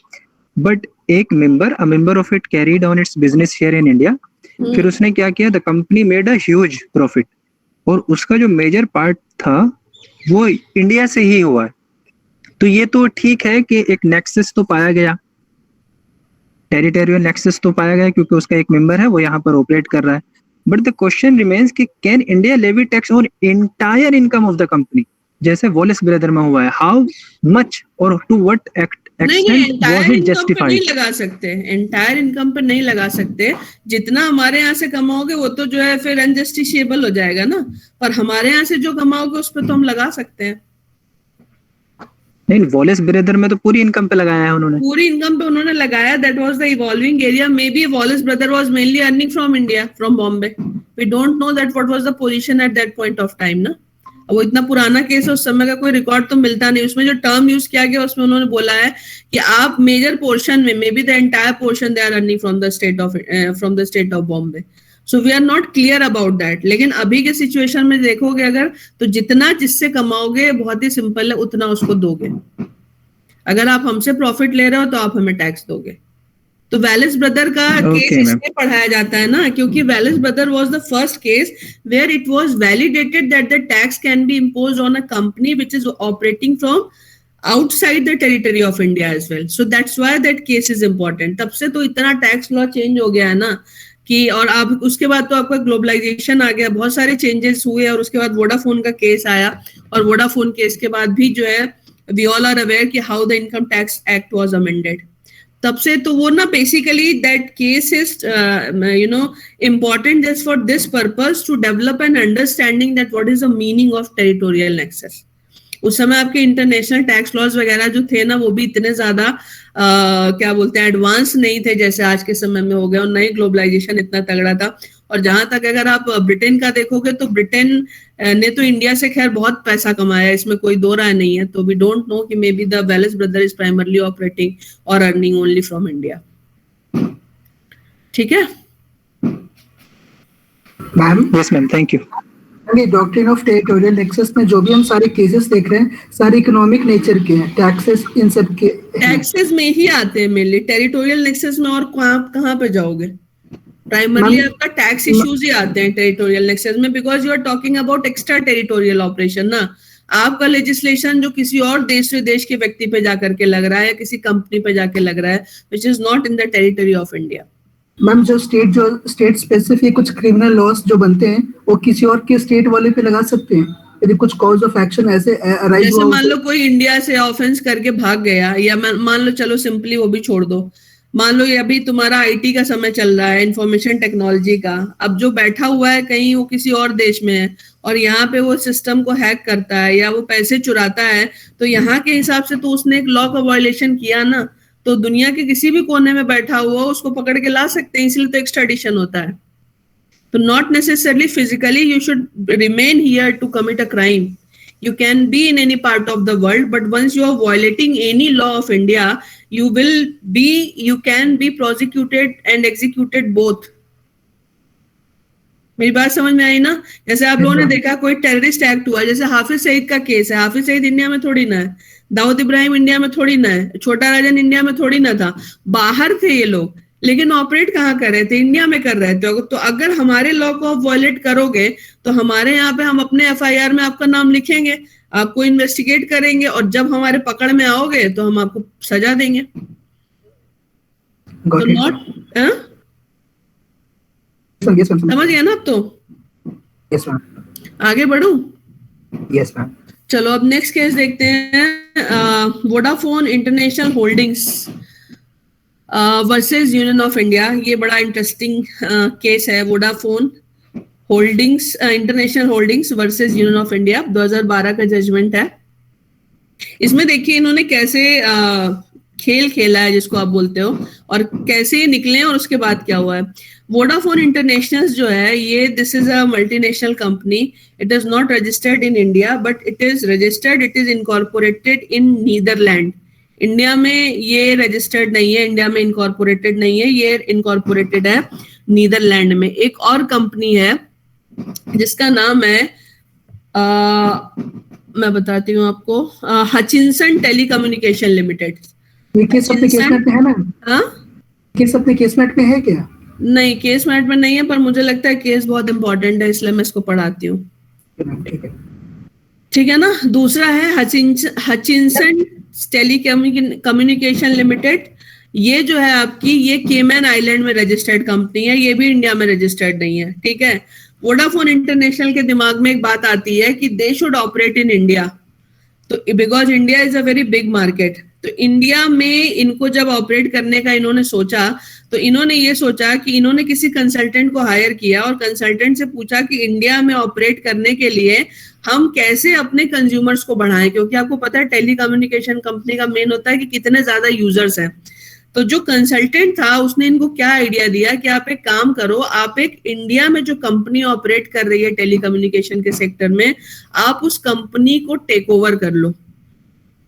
but a member of it carried on its business here in India. फिर उसने क्या किया, the company made a huge profit, और उसका जो मेजर पार्ट था वो इंडिया से ही हुआ है। तो ये तो ठीक है कि एक नेक्सस तो पाया गया, टेरिटोरियल नेक्सस तो पाया गया क्योंकि उसका एक मेंबर है वो यहाँ पर ऑपरेट कर रहा है, बट द क्वेश्चन रिमेन्स कि can India levy tax on entire income of the company, जैसे वॉलेस ब्रदर में हुआ है, हाउ मच और टू व्हाट नहीं, extent was it entire income पे नहीं जस्टिफाइड? लगा सकते, एंटायर इनकम पे नहीं लगा सकते। जितना हमारे यहाँ से कमाओगे वो तो जो है फिर अनजस्टिशिएबल हो जाएगा ना, पर हमारे यहाँ से जो कमाओगे उस पर तो हम लगा सकते हैं। नहीं, वॉलेस ब्रदर में तो पूरी इनकम पे लगाया है उन्होंने। पूरी इनकम पे उन्होंने लगाया, that was the evolving area. Maybe Wallace brother was mainly earning from India, from Bombay. We don't know that what was the position at that point of time ना। वो इतना पुराना केस है, उस समय का कोई रिकॉर्ड तो मिलता नहीं। उसमें जो टर्म यूज किया गया उसमें उन्होंने बोला है कि आप मेजर पोर्शन में, maybe the entire portion they are earning from the state of Bombay. So we are not clear about that. लेकिन अभी के सिचुएशन में देखोगे अगर, तो जितना जिससे कमाओगे बहुत ही सिंपल है, उतना उसको दोगे। अगर आप हमसे प्रॉफिट ले रहे हो तो आप हमें टैक्स दोगे। तो वैलेस ब्रदर का केस इसलिए पढ़ाया जाता है ना, क्योंकि Wallace brother was the first case where it was validated that the tax can be imposed on a company which is operating from outside the territory of India as well. So that's why that case is important. तब से तो इतना टैक्स लॉ चेंज हो गया है ना कि, और आप उसके बाद तो आपका ग्लोबलाइजेशन आ गया, बहुत सारे चेंजेस हुए, और उसके बाद वोडाफोन का केस आया, और वोडाफोन केस के बाद भी जो है we all are aware कि how the income tax act was amended। तब से तो वो ना basically that case is important just for this purpose to develop an understanding that what is the meaning of territorial nexus। उस समय आपके इंटरनेशनल टैक्स लॉज वगैरह जो थे ना वो भी इतने ज्यादा क्या बोलते हैं एडवांस नहीं थे जैसे आज के समय में हो गए, और नई ग्लोबलाइजेशन इतना तगड़ा था। और जहां तक अगर आप ब्रिटेन का देखोगे तो ब्रिटेन ने तो इंडिया से खैर बहुत पैसा कमाया, इसमें कोई दो राय नहीं है। तो वी डोंट नो कि may be the Wallace brother is primarily operating और अर्निंग ओनली फ्रॉम इंडिया। ठीक है ma'am? Yes ma'am, thank you. Doctrine of territorial nexus में जो भी हम सारे केसेस देख रहे हैं सारे इकोनॉमिक नेचर के हैं, टैक्सेस इन सब के टैक्सेस में ही आते हैं मेनली। टेरिटोरियल नेक्सस में और कहाँ पे जाओगे? प्राइमरली आपका टैक्स इश्यूज ही आते हैं टेरिटोरियल नेक्सस में, because you are talking about extra territorial operation ना। आपका लेजिस्लेशन जो किसी और देश विदेश के व्यक्ति पे जाकर के लग रहा है या किसी कंपनी पे जाके लग रहा है, विच is not in the territory of India. Ma'am जो स्टेट स्पेसिफिक कुछ क्रिमिनल लॉस जो बनते हैं वो किसी और के स्टेट वाले पे लगा सकते हैं यदि कुछ कॉज ऑफ एक्शन ऐसे अराइज जैसे मान लो कोई इंडिया से ऑफेंस करके भाग गया, या मान लो, चलो सिंपली वो भी छोड़ दो, मान लो ये अभी तुम्हारा आईटी का समय चल रहा है, इंफॉर्मेशन टेक्नोलॉजी का। अब जो बैठा हुआ है कहीं वो किसी और देश में है और यहाँ पे वो सिस्टम को हैक करता है या वो पैसे चुराता है, तो यहाँ के हिसाब से तो उसने एक लॉ का वायलेशन किया ना। तो दुनिया के किसी भी कोने में बैठा हुआ उसको पकड़ के ला सकते हैं, इसलिए तो एक्स्ट्राडिशन होता है। तो not necessarily physically you should remain here to commit a crime. You can be in any part of the world, but once you are violating any law of India, you can be prosecuted and executed both। मेरी बात समझ में आई ना? जैसे आप लोगों ने देखा कोई टेररिस्ट एक्ट हुआ, जैसे हाफिज सईद का केस है। हाफिज सईद इंडिया में थोड़ी ना है, दाऊद इब्राहिम इंडिया में थोड़ी ना है, छोटा राजन इंडिया में थोड़ी ना था, बाहर थे ये लोग, लेकिन ऑपरेट कहाँ कर रहे थे? इंडिया में कर रहे थे। तो अगर हमारे लॉ को आप वॉयलेट करोगे तो हमारे यहाँ पे हम अपने एफआईआर में आपका नाम लिखेंगे, आपको इन्वेस्टिगेट करेंगे, और जब हमारे पकड़ में आओगे तो हम आपको सजा देंगे। तो नॉट समझ गया ना अब? तो यस मैम, आगे बढ़ूं? Yes ma'am. चलो अब नेक्स्ट केस देखते हैं। Vodafone international holdings versus union of India. ये बड़ा इंटरेस्टिंग केस है। Vodafone holdings international holdings versus union of India, 2012 का जजमेंट है। इसमें देखिए इन्होंने कैसे खेल खेला है जिसको आप बोलते हो, और कैसे ये निकले और उसके बाद क्या हुआ है। वोडाफोन इंटरनेशनल जो है ये, this is a multinational company. It is not registered in India but it is registered, it is incorporated in Netherland. India में ये रजिस्टर्ड नहीं है, इंडिया में इनकॉर्पोरेटेड नहीं है, ये इनकॉर्पोरेटेड है नीदरलैंड में। एक और कंपनी है जिसका नाम है मैं बताती हूँ आपको, हचिंसन टेलीकम्युनिकेशन लिमिटेड। ये केस अपने केसमेट में है मैम? हाँ, केस अपने केसमेट में है क्या? नहीं, केस मैट में नहीं है, पर मुझे लगता है केस बहुत इंपॉर्टेंट है इसलिए मैं इसको पढ़ाती हूँ। ठीक है ना? दूसरा है हचिंसन टेलीकम्युनिकेशन लिमिटेड। ये जो है आपकी, ये केमैन आइलैंड में रजिस्टर्ड कंपनी है, ये भी इंडिया में रजिस्टर्ड नहीं है, ठीक है। वोडाफोन इंटरनेशनल के दिमाग में एक बात आती है कि they should operate in India, तो because India is a very big market. तो इंडिया में इनको जब ऑपरेट करने का इन्होंने सोचा, तो इन्होंने ये सोचा कि इन्होंने किसी कंसल्टेंट को हायर किया और कंसल्टेंट से पूछा कि इंडिया में ऑपरेट करने के लिए हम कैसे अपने कंज्यूमर्स को बढ़ाएं, क्योंकि आपको पता है टेलीकम्युनिकेशन कंपनी का मेन होता है कि कितने ज्यादा यूजर्स हैं। तो जो कंसल्टेंट था उसने इनको क्या आइडिया दिया कि आप एक काम करो, आप एक इंडिया में जो कंपनी ऑपरेट कर रही है टेलीकम्युनिकेशन के सेक्टर में, आप उस कंपनी को टेक ओवर कर लो।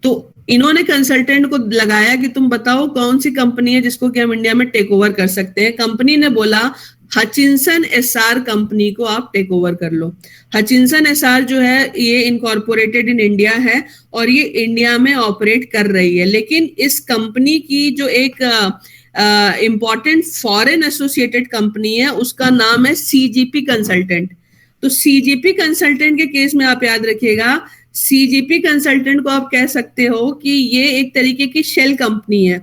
तो इन्होंने कंसल्टेंट को लगाया कि तुम बताओ कौन सी कंपनी है जिसको कि हम इंडिया में टेक ओवर कर सकते हैं। कंपनी ने बोला हचिंसन एसआर कंपनी को आप टेक ओवर कर लो। हचिंसन एसआर जो है ये इनकॉर्पोरेटेड इन इंडिया है और ये इंडिया में ऑपरेट कर रही है, लेकिन इस कंपनी की जो एक इंपॉर्टेंट फॉरेन एसोसिएटेड कंपनी है उसका नाम है सीजीपी कंसल्टेंट। तो सीजीपी कंसल्टेंट के केस में आप याद रखिएगा, सीजीपी कंसल्टेंट को आप कह सकते हो कि ये एक तरीके की शेल कंपनी है।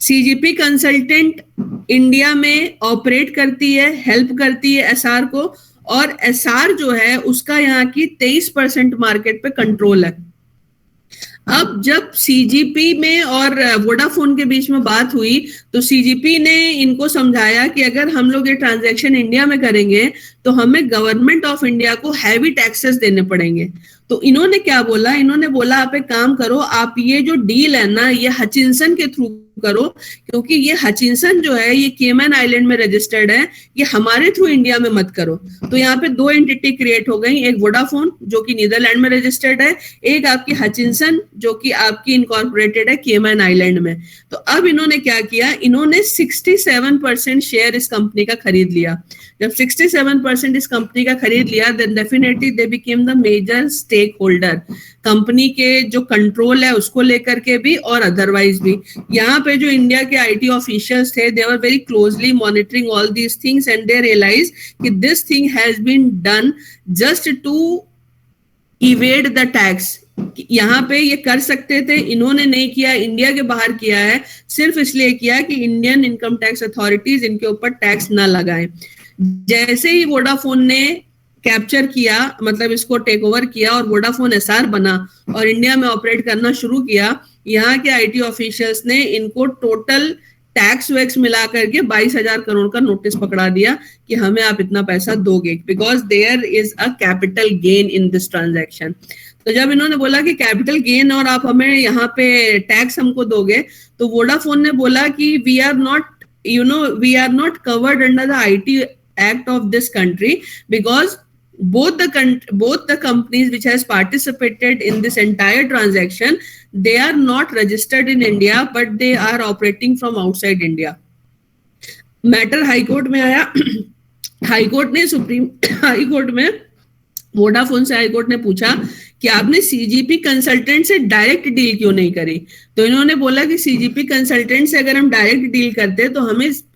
सीजीपी कंसल्टेंट इंडिया में ऑपरेट करती है, हेल्प करती है एसआर को, और एसआर जो है उसका यहाँ की 23% मार्केट पे कंट्रोल है। अब जब सीजीपी में और वोडाफोन के बीच में बात हुई तो सीजीपी ने इनको समझाया कि अगर हम लोग ये ट्रांजैक्शन इंडिया में करेंगे तो हमें गवर्नमेंट ऑफ इंडिया को हैवी टैक्सेस देने पड़ेंगे। तो इन्होंने क्या बोला, इन्होंने बोला आप एक काम करो, आप ये जो डील है ना ये हचिंसन के थ्रू करो, क्योंकि ये हचिंसन जो है ये केमैन आइलैंड में रजिस्टर्ड है, ये हमारे थ्रू इंडिया में मत करो। तो यहाँ पे दो एंटिटी क्रिएट हो गई, एक वोडाफोन जो कि नीदरलैंड में रजिस्टर्ड है, एक आपकी हचिंसन जो कि आपकी इनकॉर्पोरेटेड है केमैन आइलैंड में। तो अब इन्होंने क्या किया, इन्होंने 67% शेयर इस कंपनी का खरीद लिया। जब 67% इस कंपनी का खरीद लिया then definitely they became the major stakeholder, company के जो कंट्रोल है उसको लेकर के भी और अदरवाइज भी। यहाँ पे जो इंडिया के आईटी ऑफिशियल्स थे they were very closely monitoring all these things and they realise कि this thing has been done just to evade the tax. यहाँ पे ये कर सकते थे, इन्होंने नहीं किया, इंडिया के बाहर किया है, सिर्फ इसलिए किया कि इंडियन इनकम टैक्स अथॉरिटीज इनके ऊपर टैक्स ना लगाएं। जैसे ही वोडाफोन ने कैप्चर किया, मतलब इसको टेक ओवर किया और वोडाफोन एसआर बना और इंडिया में ऑपरेट करना शुरू किया, यहाँ के आईटी ऑफिशियल्स ने इनको टोटल टैक्स वैक्स मिला करके 22,000 करोड़ का नोटिस पकड़ा दिया कि हमें आप इतना पैसा दोगे, because there is a capital gain in this transaction. तो जब इन्होंने बोला कि कैपिटल गेन और आप हमें यहाँ पे टैक्स हमको दोगे, तो वोडाफोन ने बोला कि we are not covered under the IT act of this country, because both the companies which has participated in this entire transaction, they are not registered in India but they are operating from outside India. Matter high court में आया। हाई कोर्ट ने हाई कोर्ट में वोडाफोन से हाई कोर्ट ने पूछा कि आपने सीजीपी कंसल्टेंट से डायरेक्ट डील क्यों नहीं करी। तो इन्होंने बोला कि सीजीपी कंसल्टेंट से अगर हम डायरेक्ट डील करते तो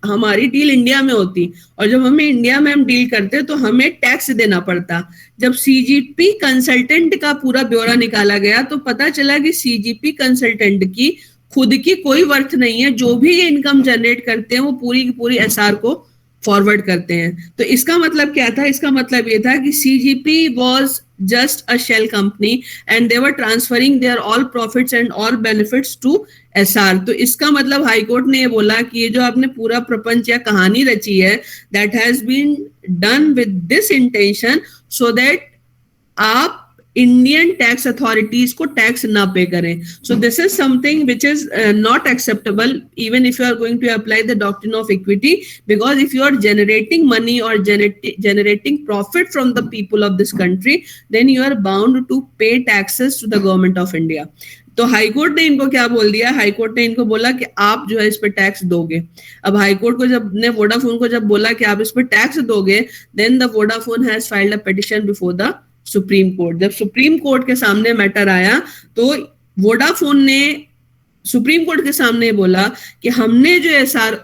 हमारी डील इंडिया में होती, और जब हमें इंडिया में हम डील करते तो हमें टैक्स देना पड़ता। जब सीजीपी कंसल्टेंट का पूरा ब्यौरा निकाला गया तो पता चला कि सीजीपी कंसल्टेंट की खुद की कोई वर्थ नहीं है, जो भी ये इनकम जनरेट करते हैं वो पूरी की पूरी एसआर को फॉरवर्ड करते हैं। तो इसका मतलब क्या था, इसका मतलब ये था कि CGP was just a shell company and they were transferring their all profits and all benefits to SR। तो इसका मतलब हाई कोर्ट ने ये बोला कि ये जो आपने पूरा प्रपंच या कहानी रची है, that has been done with this intention so that आप इंडियन टैक्स अथॉरिटीज को टैक्स ना पे करें। So this is something which is not acceptable even if you are going to apply the doctrine of equity, because if you are generating money or generating profit from the people of this country, then you are bound to pay taxes to the government of India। तो हाईकोर्ट ने इनको क्या बोल दिया, हाईकोर्ट ने इनको बोला कि आप जो है इस पे टैक्स दोगे। अब हाईकोर्ट को जब ने वोडाफोन को जब बोला कि आप इस पे टैक्स दोगे, then the Vodafone has filed a petition before the supreme Court. जब सुप्रीम कोर्ट के सामने मैटर आया तो वोडाफोन ने सुप्रीम कोर्ट के सामने बोला कि हमने जो एसआर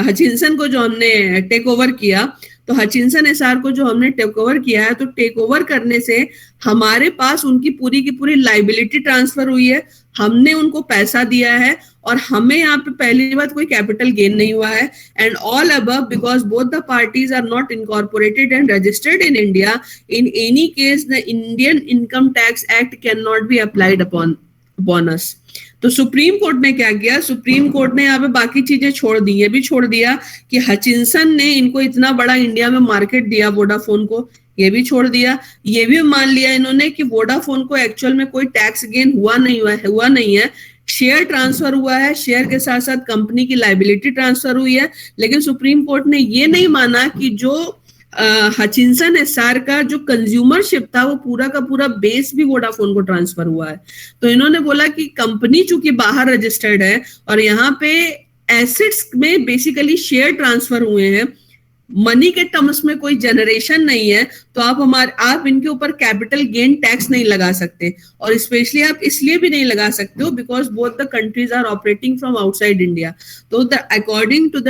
हचिंसन को जो हमने टेक ओवर किया, तो हचिंसन एसआर को जो हमने टेक ओवर किया है, तो टेक ओवर करने से हमारे पास उनकी पूरी की पूरी लाइबिलिटी ट्रांसफर हुई है, हमने उनको पैसा दिया है और हमें यहाँ पे पहली बात कोई कैपिटल गेन नहीं हुआ है, and all above because both the parties are not incorporated and registered in India, in any case the Indian income tax act can not be applied upon us. तो सुप्रीम कोर्ट ने क्या किया, सुप्रीम कोर्ट ने यहाँ पे बाकी चीजें छोड़ दी, ये भी छोड़ दिया कि हचिंसन ने इनको इतना बड़ा इंडिया में मार्केट दिया वोडाफोन को, ये भी छोड़ दिया। ये भी मान लिया इन्होंने कि वोडाफोन को एक्चुअल में कोई टैक्स गेन हुआ नहीं है, शेयर ट्रांसफर हुआ है, शेयर के साथ साथ कंपनी की लायबिलिटी ट्रांसफर हुई है। लेकिन सुप्रीम कोर्ट ने ये नहीं माना कि जो हचिंसन एसआर का जो कंज्यूमरशिप था वो पूरा का पूरा बेस भी वोडाफोन को ट्रांसफर हुआ है। तो इन्होंने बोला कि कंपनी चूंकि बाहर रजिस्टर्ड है और यहाँ पे एसेट्स में बेसिकली शेयर ट्रांसफर हुए हैं, मनी के टर्म्स में कोई जनरेशन नहीं है, तो आप इनके ऊपर कैपिटल गेन टैक्स नहीं लगा सकते, और स्पेशली आप इसलिए भी नहीं लगा सकते हो because both the countries are operating from outside India. तो according to the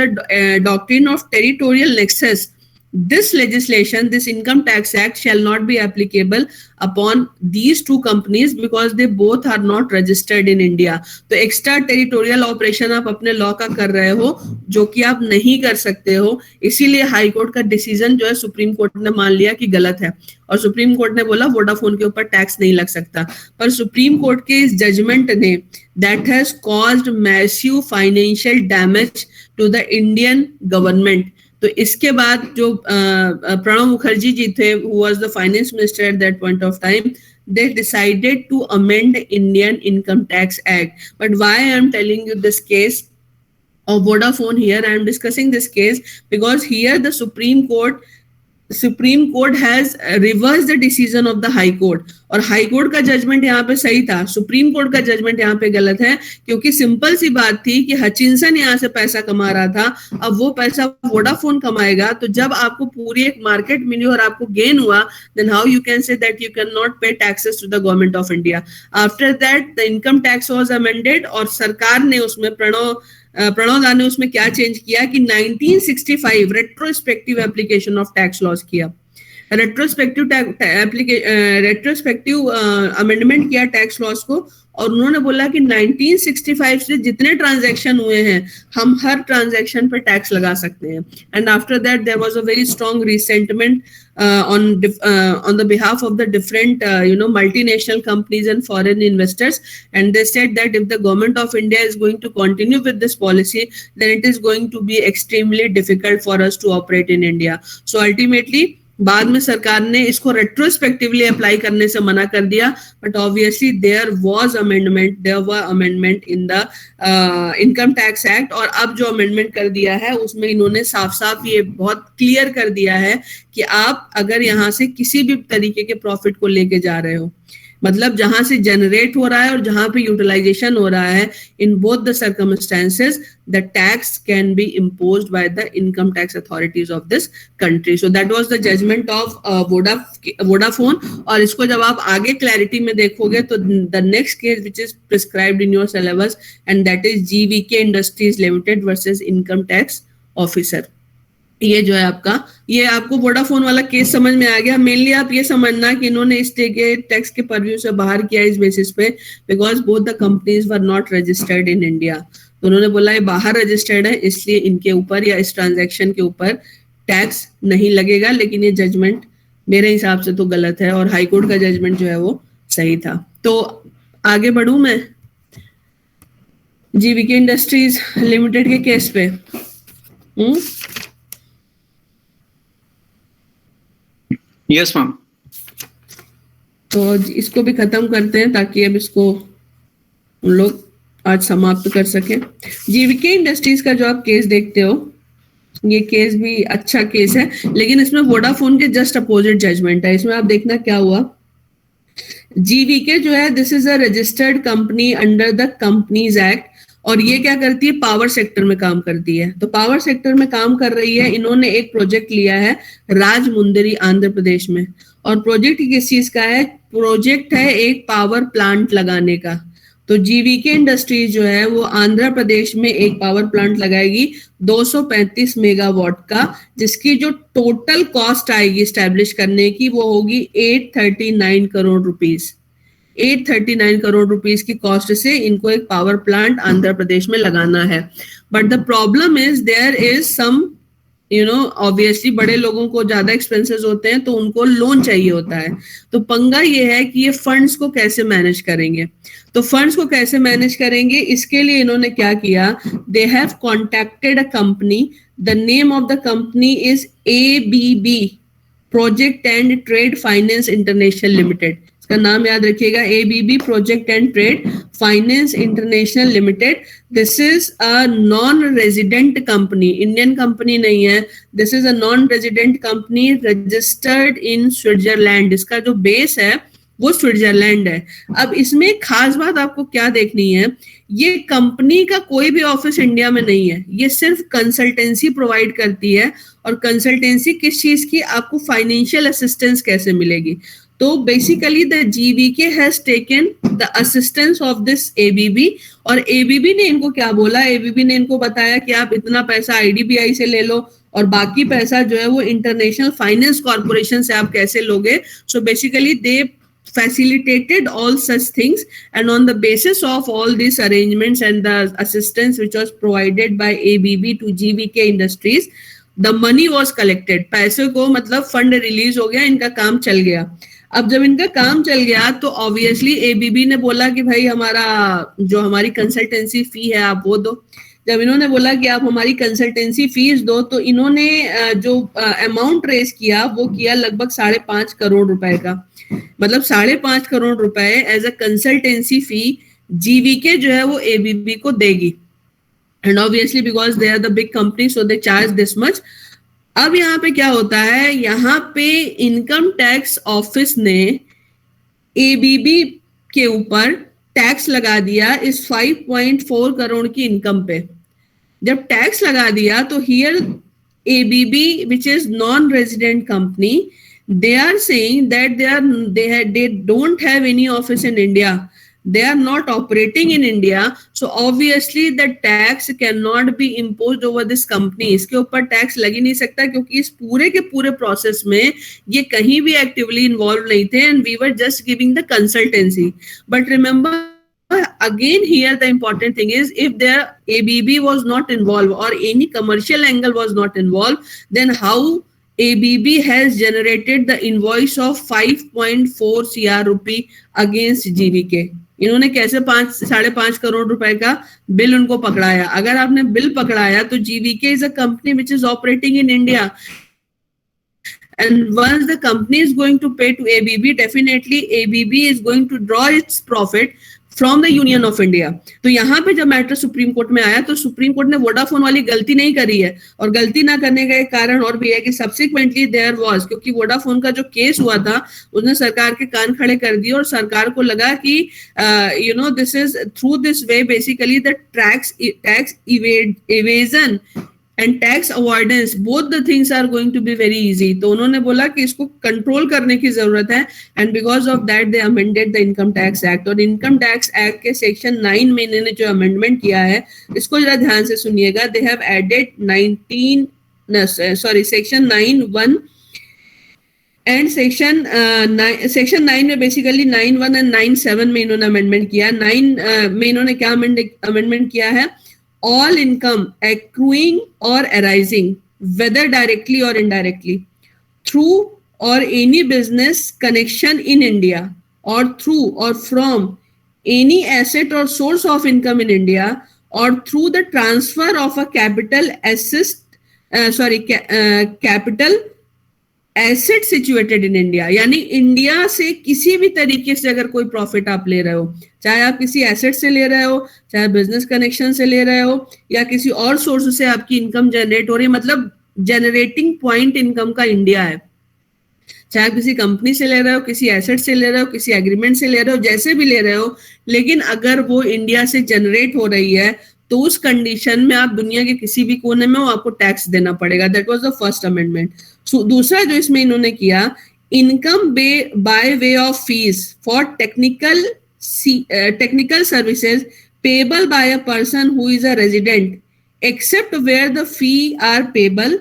doctrine of territorial nexus, this legislation, this income tax act shall not be applicable upon these two companies because they both are not registered in India. तो एक्स्ट्रा टेरिटोरियल ऑपरेशन आप अपने लॉ का कर रहे हो जो कि आप नहीं कर सकते हो, इसीलिए हाई कोर्ट का डिसीजन जो है सुप्रीम कोर्ट ने मान लिया कि गलत है, और सुप्रीम कोर्ट ने बोला वोडाफोन के ऊपर टैक्स नहीं लग सकता। पर सुप्रीम कोर्ट के इस जजमेंट ने that has caused massive financial damage to the Indian government. तो इसके बाद जो प्रणब मुखर्जी जी थे, who was the finance minister at that point of time, they decided to amend Indian Income Tax Act. But why I am telling you this case of Vodafone here, I am discussing this case because here the Supreme Court has reversed the decision of the High Court, और हाई कोर्ट का जजमेंट यहाँ पे सही था, सुप्रीम कोर्ट का जजमेंट यहाँ पे गलत है, क्योंकि सिंपल सी बात थी कि हचिंसन यहाँ से पैसा कमा रहा था, अब वो पैसा वोडाफोन कमाएगा। तो जब आपको पूरी एक मार्केट मिली और आपको गेन हुआ, then how you can say that you can not pay taxes to the government of India. After that the income tax was amended, और सरकार ने उसमें प्रणव दा ने उसमें क्या चेंज किया कि 1965 retrospective application of tax loss किया, रेट्रोस्पेक्टिव अमेंडमेंट किया टैक्स लॉस को, और उन्होंने बोला कि 1965 से जितने ट्रांजैक्शन हुए हैं हम हर ट्रांजैक्शन पर टैक्स लगा सकते हैं। And after that there was a very strong resentment on the behalf of the different multinational companies and foreign investors, and they said that if the government of India is going to continue with this policy, then it is going to be extremely difficult for us to operate in India. So ultimately बाद में सरकार ने इसको रेट्रोस्पेक्टिवली अप्लाई करने से मना कर दिया, but obviously there were amendment in the income tax act, और अब जो अमेंडमेंट कर दिया है उसमें इन्होंने साफ साफ ये बहुत क्लियर कर दिया है कि आप अगर यहाँ से किसी भी तरीके के प्रॉफिट को लेके जा रहे हो, मतलब जहां से जनरेट हो रहा है और जहां पे यूटिलाइजेशन हो रहा है, in both the circumstances the tax can be imposed by the income tax authorities of this country. So that was the judgement of Vodafone. और इसको जब आप आगे क्लैरिटी में देखोगे तो the next case which is prescribed in your syllabus, and that is GVK industries limited versus income tax officer. ये जो है आपका, ये आपको वोडाफोन वाला केस समझ में आ गया। मेनली आप ये समझना कि इन्होंने इस टैक्स के परव्यू से बाहर किया इस बेसिस पे because both the companies were not registered in India. तो उन्होंने बोला ये बाहर रजिस्टर्ड है इसलिए इनके ऊपर या इस ट्रांजैक्शन के ऊपर टैक्स नहीं लगेगा, लेकिन ये जजमेंट मेरे हिसाब से तो गलत है और हाईकोर्ट का जजमेंट जो है वो सही था। तो आगे बढ़ूं मैं जीवीके इंडस्ट्रीज लिमिटेड के केस पे। Yes ma'am. तो इसको भी खत्म करते हैं ताकि अब इसको उन लोग आज समाप्त कर सकें। जीवीके इंडस्ट्रीज का जो आप केस देखते हो, ये केस भी अच्छा केस है, लेकिन इसमें वोडाफोन के जस्ट अपोजिट जजमेंट है। इसमें आप देखना क्या हुआ, जीवीके जो है this is a registered company under the companies act, और ये क्या करती है, पावर सेक्टर में काम करती है। तो पावर सेक्टर में काम कर रही है। इन्होंने एक प्रोजेक्ट लिया है राजमुंदरी आंध्र प्रदेश में, और प्रोजेक्ट किस चीज का है, प्रोजेक्ट है एक पावर प्लांट लगाने का। तो जीवीके इंडस्ट्रीज जो है वो आंध्र प्रदेश में एक पावर प्लांट लगाएगी 235 मेगावाट का, जिसकी जो टोटल कॉस्ट आएगी स्टैब्लिश करने की वो होगी 839 करोड़ रुपीस। 839 करोड़ रुपीस की कॉस्ट से इनको एक पावर प्लांट आंध्र प्रदेश में लगाना है. But the problem is there is some obviously बड़े लोगों को ज्यादा एक्सपेंसेस होते हैं तो उनको लोन चाहिए होता है. तो पंगा ये है कि ये फंड्स को कैसे मैनेज करेंगे. तो फंड्स को कैसे मैनेज करेंगे, इसके लिए इन्होंने क्या किया, they have contacted a company. The name of the company is ABB, project and trade finance international limited. इसका नाम याद रखिएगा, ABB project and trade finance international limited. This is a non resident company, Indian company नहीं है. This is a non resident company registered in Switzerland. इसका जो बेस है वो स्विट्जरलैंड है. अब इसमें खास बात आपको क्या देखनी है, ये कंपनी का कोई भी ऑफिस इंडिया में नहीं है. ये सिर्फ कंसल्टेंसी प्रोवाइड करती है. और कंसल्टेंसी किस चीज की, आपको फाइनेंशियल असिस्टेंस कैसे मिलेगी. तो basically the GVK has taken the assistance of this ABB. और ABB ने इनको क्या बोला, ABB ने इनको बताया कि आप इतना पैसा IDBI से ले लो और बाकी पैसा जो है वो इंटरनेशनल फाइनेंस कॉर्पोरेशन से आप कैसे लोगे. So basically they facilitated all such things, and on the basis of all these arrangements and the assistance which was provided by ABB to GVK Industries, the money was collected. पैसे को मतलब फंड रिलीज हो गया, इनका काम चल गया. अब जब इनका काम चल गया तो ऑब्वियसली ABB ने बोला कि भाई हमारा जो हमारी कंसल्टेंसी फी है आप वो दो. जब इन्होंने बोला कि आप हमारी कंसल्टेंसी फीस दो तो इन्होंने जो अमाउंट रेज किया वो किया लगभग 5.5 करोड़ रुपए का. मतलब 5.5 करोड़ रुपए as a consultancy fee GVK जो है वो ABB को देगी. And obviously because they are the big company so they charge this much. अब यहाँ पे क्या होता है, यहाँ पे इनकम टैक्स ऑफिस ने ABB के ऊपर टैक्स लगा दिया इस 5.4 करोड़ की इनकम पे. जब टैक्स लगा दिया तो here ABB which is non-resident company, they are saying that they don't have any office in India. They are not operating in India. So obviously the tax cannot be imposed over this company. इसके ऊपर टैक्स लग ही नहीं सकता क्योंकि इस पूरे के पूरे प्रोसेस में ये कहीं भी एक्टिवली इन्वॉल्व नहीं थे and we were just giving the consultancy. But remember again here the important thing is if their ABB was not involved or any commercial angle was not involved, then how ABB has generated the invoice of 5.4 CR rupee against GVK. इन्होंने कैसे 5.5 करोड़ रुपए का बिल उनको पकड़ाया. अगर आपने बिल पकड़ाया तो GVK is a company which is operating in India. And once the company is going to pay to ABB, definitely ABB is going to draw its profit from the union of India. तो यहाँ पे जब मैटर सुप्रीम कोर्ट में आया तो सुप्रीम कोर्ट ने वोडाफोन वाली गलती नहीं करी है. और गलती ना करने का एक कारण और भी है कि सब्सिक्वेंटली देयर वाज, क्योंकि वोडाफोन का जो केस हुआ था उसने सरकार के कान खड़े कर दिए और सरकार को लगा कि this is through this way basically the tax evasion and tax avoidance both the things are going to be very easy. तो उन्होंने बोला कि इसको कंट्रोल करने की जरूरत है and because of that they amended the income tax act. और इनकम टैक्स एक्ट के सेक्शन 9 में इन्होंने जो अमेंडमेंट किया है इसको जरा ध्यान से सुनिएगा. They have added section 9(1) and section 9 में बेसिकली 9(1) एंड 9(7) में इन्होंने अमेंडमेंट किया. 9 में इन्होंने क्या अमेंडमेंट किया है, all income accruing or arising whether directly or indirectly through or any business connection in India or through or from any asset or source of income in India or through the transfer of a capital asset situated in India. यानी इंडिया से किसी भी तरीके से अगर कोई प्रॉफिट आप ले रहे हो, चाहे आप किसी एसेट से ले रहे हो, चाहे बिजनेस कनेक्शन से ले रहे हो या किसी और सोर्स से आपकी इनकम जनरेट हो रही है, मतलब जनरेटिंग पॉइंट इनकम का इंडिया है. चाहे आप किसी कंपनी से ले रहे हो, किसी एसेट से ले रहे हो, किसी एग्रीमेंट से ले रहे हो, जैसे भी ले रहे हो, लेकिन अगर वो इंडिया से जनरेट हो रही है तो उस कंडीशन में आप दुनिया के किसी भी कोने में हो आपको टैक्स देना पड़ेगा. That was the first amendment. दूसरा जो इसमें इन्होंने किया, income by way of fees for technical services payable by a person who is a resident except where the fee are payable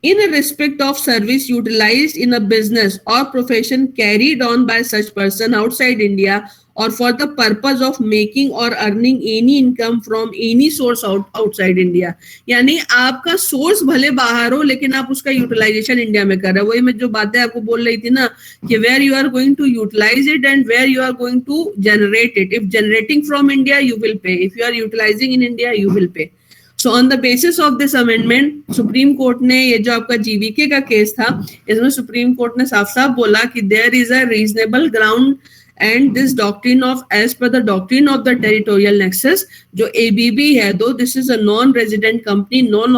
in respect of service utilized in a business or profession carried on by such person outside India or for the purpose of making or earning any income from any source outside India. यानी आपका सोर्स भले बाहर हो लेकिन आप उसका यूटिलाइजेशन इंडिया में कर रहे हो. वही मैं जो बातें आपको बोल रही थी ना कि where you are going to utilize it and where you are going to generate it. If generating from India, you will pay. If you are utilizing in India, you will pay. So on the basis of this amendment, supreme court ने ये जो आपका जीवीके का केस था इसमें सुप्रीम कोर्ट ने साफ साफ बोला कि there is a reasonable ground and this doctrine of as per the doctrine of the territorial nexus जो ABB है, though this is a non-resident company, not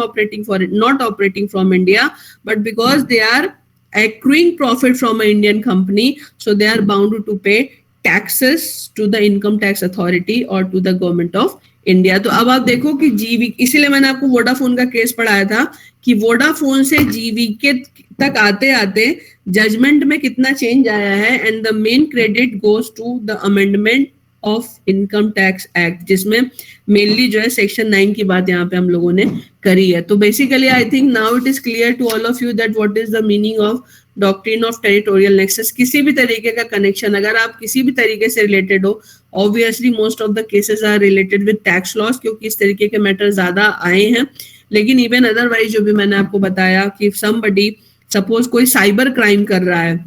operating from India, but because they are accruing profit from an Indian company, so they are bound to pay taxes to the income tax authority or to the government of India. तो अब आप देखो कि जीवी, इसीलिए मैंने आपको वोडाफोन का केस पढ़ाया था कि वोडाफोन से जीवीके तक आते आते जजमेंट में कितना चेंज आया है. And the main credit goes to the amendment of income tax act जिसमें मेनली जो है सेक्शन 9 की बात यहाँ पे हम लोगों ने करी है. तो basically I think now it is clear to all of you that what is the meaning of doctrine of territorial nexus. किसी भी तरीके का कनेक्शन, अगर आप किसी भी तरीके से रिलेटेड हो, obviously most of the cases are related with tax laws क्योंकि इस तरीके के मैटर ज्यादा आए हैं. लेकिन इवन अदरवाइज जो भी मैंने आपको बताया कि समबडी सपोज कोई साइबर क्राइम कर रहा है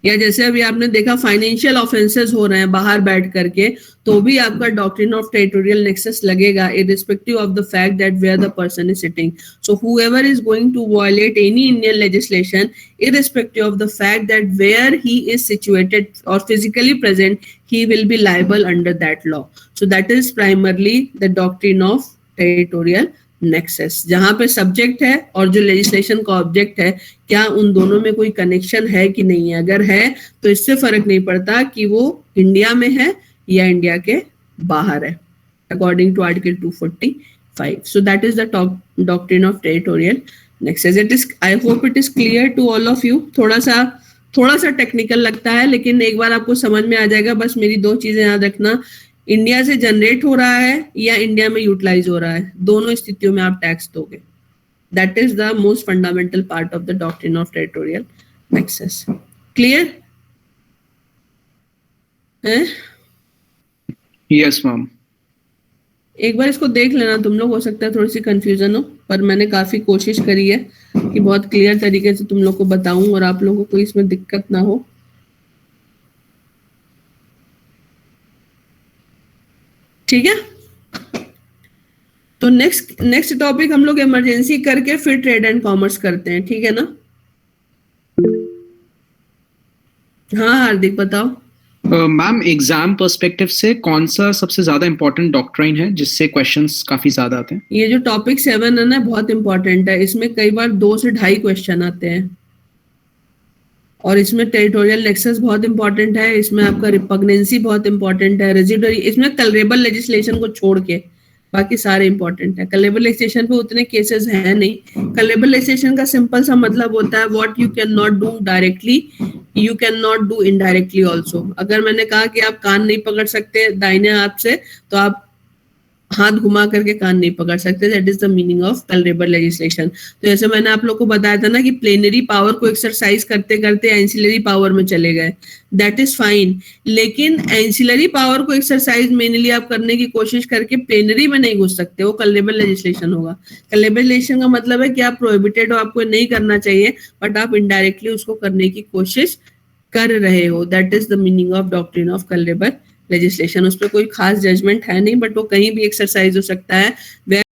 या जैसे अभी आपने देखा फाइनेंशियल ऑफेंसेस हो रहे हैं बाहर बैठ करके, तो भी आपका डॉक्ट्रिन ऑफ टेरिटोरियल नेक्सस लगेगा irrespective of the fact that where the person is sitting. So whoever is going to violate any Indian legislation irrespective of the fact that where he is situated or physically present, he will be liable under that law. So that is primarily the doctrine of territorial nexus. जहां पे सब्जेक्ट है और जो लेजिस्लेशन का ऑब्जेक्ट है, क्या उन दोनों में कोई कनेक्शन है कि नहीं है. अगर है तो इससे फर्क नहीं पड़ता कि वो इंडिया में है या इंडिया के बाहर है, according to article 245. So that is the doctrine of territorial nexus. It is, I hope it is clear to all of you. थोड़ा सा टेक्निकल लगता है लेकिन एक बार आपको समझ में आ जाएगा. बस मेरी दो चीजें याद रखना, इंडिया से जनरेट हो रहा है या इंडिया में यूटिलाइज हो रहा है, दोनों स्थितियों में आप टैक्स दोगे. That is the most fundamental part of the doctrine of territorial nexus. Clear है? Yes ma'am. एक बार इसको देख लेना तुम लोग, हो सकता है थोड़ी सी कंफ्यूजन हो, पर मैंने काफी कोशिश करी है कि बहुत क्लियर तरीके से तुम लोग को बताऊं और आप लोगों को इसमें दिक्कत ना हो. ठीक है, तो नेक्स्ट टॉपिक हम लोग इमरजेंसी करके फिर ट्रेड एंड कॉमर्स करते हैं. ठीक है ना? हाँ हार्दिक बताओ. मैम एग्जाम पर्सपेक्टिव से कौन सा सबसे ज्यादा इंपॉर्टेंट डॉक्ट्राइन है जिससे क्वेश्चंस काफी ज्यादा आते हैं? ये जो टॉपिक 7 है ना बहुत इंपॉर्टेंट है. इसमें कई बार 2 से 2.5 क्वेश्चन आते हैं और इसमें टेरिटोरियल नेक्सस बहुत इंपॉर्टेंट है. इसमें आपका रिपग्नेंसी बहुत इंपॉर्टेंट है. रेजिडरी, इसमें कलरेबल लेजिस्लेशन को छोड़ के बाकी सारे इंपॉर्टेंट है. कलरेबल लेजिस्लेशन पे उतने केसेस हैं नहीं. कलरेबल लेजिस्लेशन का सिंपल सा मतलब होता है what you can not do directly, you can not do indirectly also. अगर मैंने कहा कि आप कान नहीं पकड़ सकते दाहिने हाथ से, तो आप हाथ घुमा करके कान नहीं पकड़ सकते. That is the meaning of colourable legislation. तो जैसे मैंने आप लोग को बताया था ना कि प्लेनरी पावर को एक्सरसाइज करते करते एंसिलरी पावर में चले गए, दैट इज फाइन. लेकिन एंसिलरी पावर को एक्सरसाइज मेनली आप करने की कोशिश करके प्लेनरी में नहीं घुस सकते, वो कलरेबल लेजिस्लेशन होगा. कलरेबल लेजिस्लेशन का मतलब है कि आप प्रोहिबिटेड हो, आपको नहीं करना चाहिए, बट आप इनडायरेक्टली उसको करने की कोशिश कर रहे हो. That is the meaning of doctrine of colourable legislation. उस पर कोई खास जजमेंट है नहीं, बट वो कहीं भी एक्सरसाइज हो सकता है.